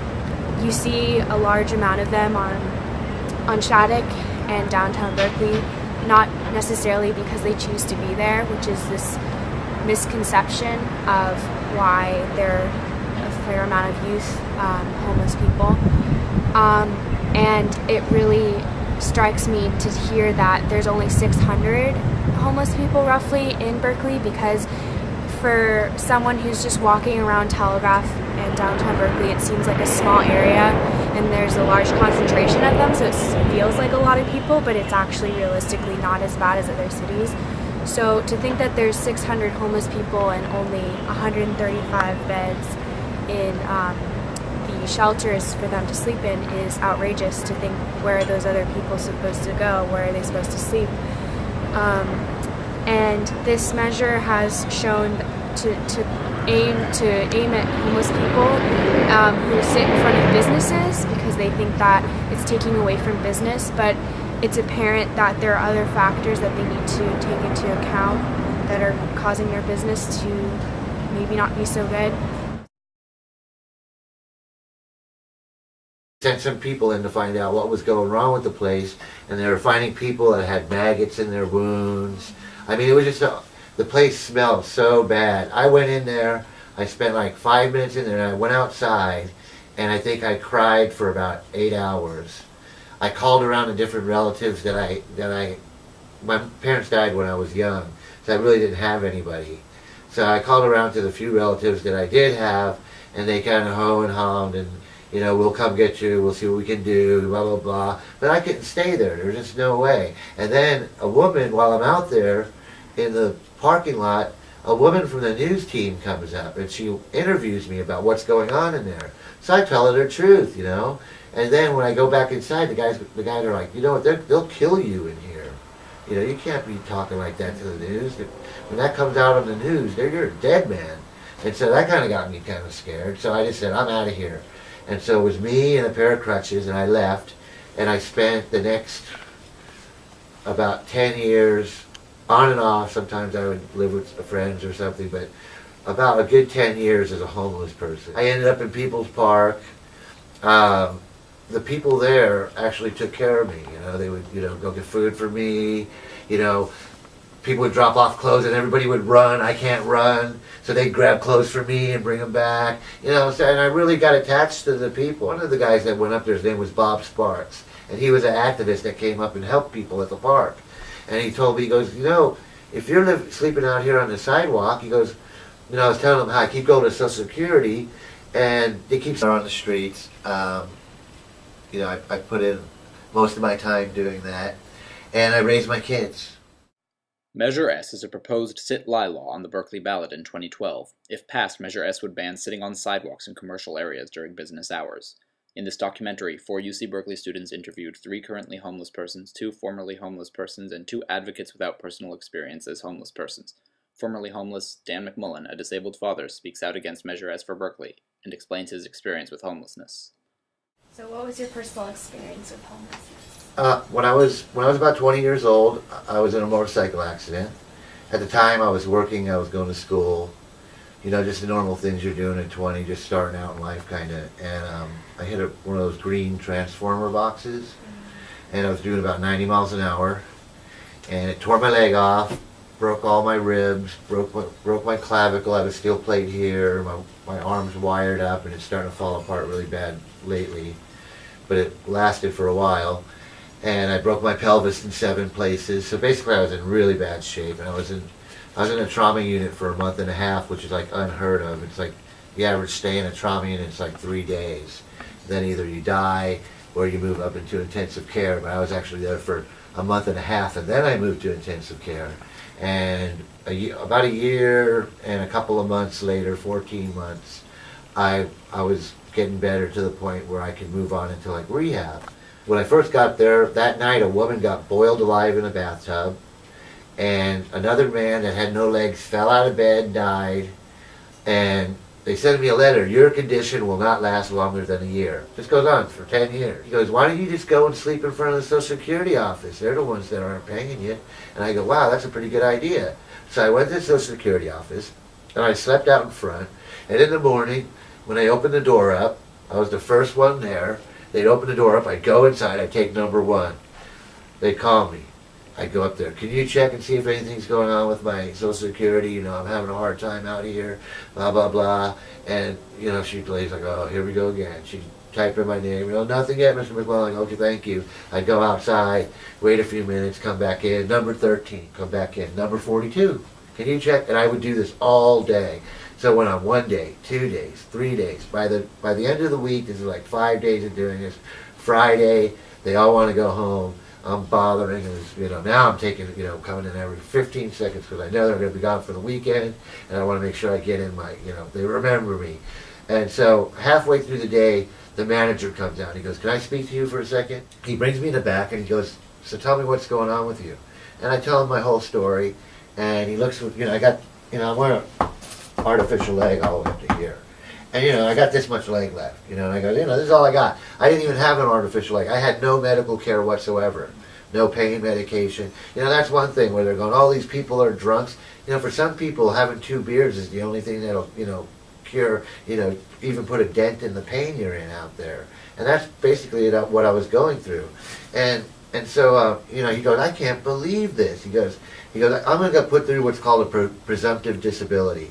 you see a large amount of them on Shattuck and downtown Berkeley, not necessarily because they choose to be there, which is this misconception of why there are a fair amount of youth homeless people, and it really strikes me to hear that there's only 600 homeless people roughly in Berkeley, because for someone who's just walking around Telegraph and downtown Berkeley, it seems like a small area and there's a large concentration of them, so it feels like a lot of people, but it's actually realistically not as bad as other cities. So to think that there's 600 homeless people and only 135 beds in the shelters for them to sleep in is outrageous. To think, where are those other people supposed to go? Where are they supposed to sleep? And this measure has shown to aim at homeless people who sit in front of businesses because they think that it's taking away from business, but it's apparent that there are other factors that they need to take into account that are causing their business to maybe not be so good. Sent some people in to find out what was going wrong with the place, and they were finding people that had maggots in their wounds. I mean, it was just, the place smelled so bad. I went in there, I spent like 5 minutes in there, and I went outside, and I think I cried for about 8 hours. I called around to different relatives my parents died when I was young, so I really didn't have anybody. So I called around to the few relatives that I did have, and they kind of ho and hummed, and you know, we'll come get you, we'll see what we can do, blah, blah, blah. But I couldn't stay there. There was just no way. And then a woman, while I'm out there in the parking lot, a woman from the news team comes up and she interviews me about what's going on in there. So I tell her the truth, you know. And then when I go back inside, the guys are like, you know what, they'll kill you in here. You know, you can't be talking like that to the news. When that comes out on the news, you're a dead man. And so that kind of got me kind of scared. So I just said, I'm out of here. And so it was me and a pair of crutches, and I left, and I spent the next about 10 years, on and off. Sometimes I would live with friends or something, but about a good 10 years as a homeless person. I ended up in People's Park. The people there actually took care of me. You know, they would, you know, go get food for me. You know, people would drop off clothes and everybody would run. I can't run. So they'd grab clothes for me and bring them back. You know, so, and I really got attached to the people. One of the guys that went up there, his name was Bob Sparks. And he was an activist that came up and helped people at the park. And he told me, he goes, you know, if you're sleeping out here on the sidewalk, he goes, you know, I was telling him how I keep going to Social Security, and they keep on the streets. You know, I put in most of my time doing that. And I raised my kids. Measure S is a proposed sit-lie law on the Berkeley ballot in 2012. If passed, Measure S would ban sitting on sidewalks in commercial areas during business hours. In this documentary, 4 UC Berkeley students interviewed 3 currently homeless persons, 2 formerly homeless persons, and 2 advocates without personal experience as homeless persons. Formerly homeless Dan McMullen, a disabled father, speaks out against Measure S for Berkeley and explains his experience with homelessness. So what was your personal experience with homelessness? When I was about 20 years old, I was in a motorcycle accident. At the time, I was working, I was going to school. You know, just the normal things you're doing at 20, just starting out in life, kind of. And I hit one of those green transformer boxes, and I was doing about 90 miles an hour, and it tore my leg off, broke all my ribs, broke my clavicle. I have a steel plate here. My arm's wired up, and it's starting to fall apart really bad lately, but it lasted for a while. And I broke my pelvis in 7 places. So basically, I was in really bad shape, and I was in a trauma unit for a month and a half, which is like unheard of. It's like the average stay in a trauma unit is like 3 days. Then either you die or you move up into intensive care. But I was actually there for a month and a half, and then I moved to intensive care. And about a year and a couple of months later, 14 months, I was getting better to the point where I could move on into like rehab. When I first got there, that night a woman got boiled alive in a bathtub, and another man that had no legs fell out of bed and died, and they sent me a letter, your condition will not last longer than a year. This goes on for 10 years. He goes, why don't you just go and sleep in front of the Social Security office? They're the ones that aren't paying you. And I go, wow, that's a pretty good idea. So I went to the Social Security office, and I slept out in front, and in the morning, when they opened the door up, I was the first one there. They'd open the door up, I'd go inside, I'd take number 1. They'd call me. I'd go up there, can you check and see if anything's going on with my Social Security? You know, I'm having a hard time out here, blah, blah, blah. And, you know, she'd play like, oh, here we go again. She'd type in my name, you know, nothing yet, Mr. McClellan. Okay, thank you. I'd go outside, wait a few minutes, come back in, number 13, come back in, number 42, Can you check? And I would do this all day. So went on 1 day, 2 days, 3 days. By the end of the week, this is like 5 days of doing this. Friday, they all want to go home. I'm bothering, and now I'm taking, coming in every 15 seconds because I know they're going to be gone for the weekend, and I want to make sure I get in my, they remember me. And so halfway through the day, the manager comes out. He goes, "Can I speak to you for a second?" He brings me in the back and he goes, "So tell me what's going on with you." And I tell him my whole story, and he looks with, I'm wearing an artificial leg all the way up to here. And, I got this much leg left, and I go, this is all I got. I didn't even have an artificial leg. I had no medical care whatsoever. No pain medication. That's one thing where they're going, all these people are drunks. For some people, having 2 beers is the only thing that'll, cure, even put a dent in the pain you're in out there. And that's basically what I was going through. And so, he goes, "I can't believe this." He goes, "I'm going to get put through what's called a presumptive disability."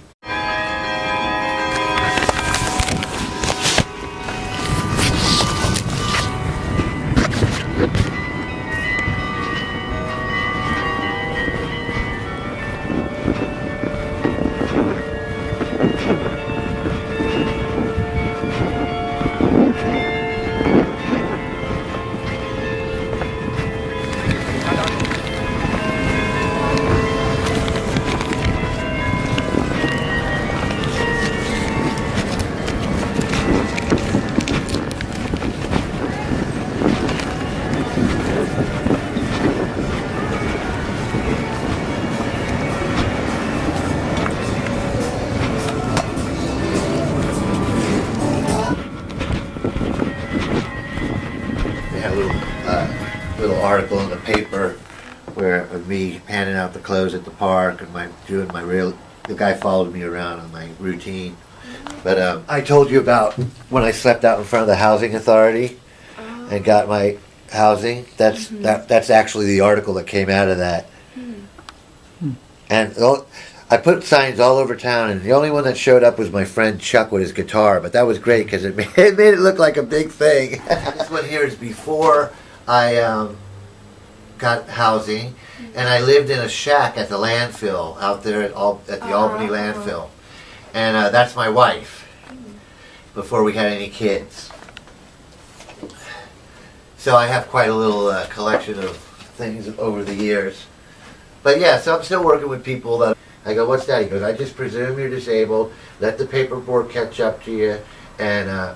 Little article in the paper where of me handing out the clothes at the park and the guy followed me around on my routine. But I told you about when I slept out in front of the housing authority and got my housing. That's actually the article that came out of that. And I put signs all over town, and the only one that showed up was my friend Chuck with his guitar. But that was great because it made it look like a big thing. This one here is before I got housing, and I lived in a shack at the landfill out there at the Albany landfill, and that's my wife before we had any kids. So I have quite a little collection of things over the years. But yeah, so I'm still working with people that I go, "What's that?" He goes, "I just presume you're disabled. Let the paperwork catch up to you, and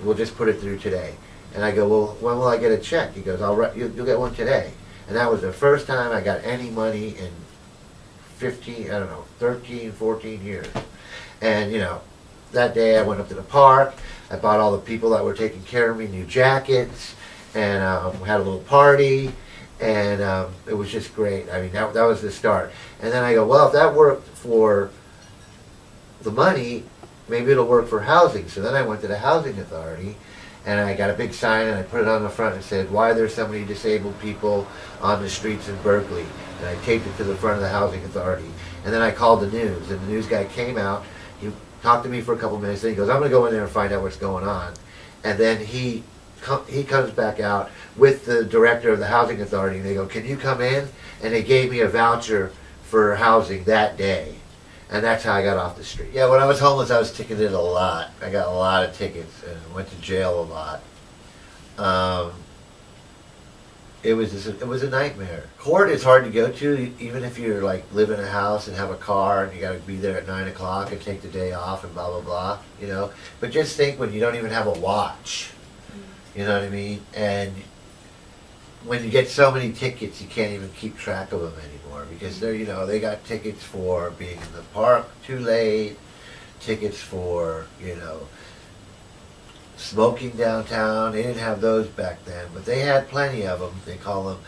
we'll just put it through today." And I go, "Well, when will I get a check?" He goes, "You'll get one today." And that was the first time I got any money in 13, 14 years. And, that day I went up to the park. I bought all the people that were taking care of me new jackets, and we had a little party, and it was just great. I mean, that was the start. And then I go, well, if that worked for the money, maybe it'll work for housing. So then I went to the housing authority, and I got a big sign, and I put it on the front and said, "Why are there so many disabled people on the streets in Berkeley?" And I taped it to the front of the housing authority. And then I called the news, and the news guy came out. He talked to me for a couple minutes, and he goes, "I'm going to go in there and find out what's going on." And then he comes back out with the director of the housing authority, and they go, "Can you come in?" And they gave me a voucher for housing that day. And that's how I got off the street. Yeah, when I was homeless, I was ticketed a lot. I got a lot of tickets and went to jail a lot. It was a nightmare. Court is hard to go to, even if you're live in a house and have a car and you got to be there at 9 o'clock and take the day off and blah blah blah. But just think when you don't even have a watch. You know what I mean? And when you get so many tickets, you can't even keep track of them anymore because they got tickets for being in the park too late, tickets for smoking downtown. They didn't have those back then, but they had plenty of them. They call them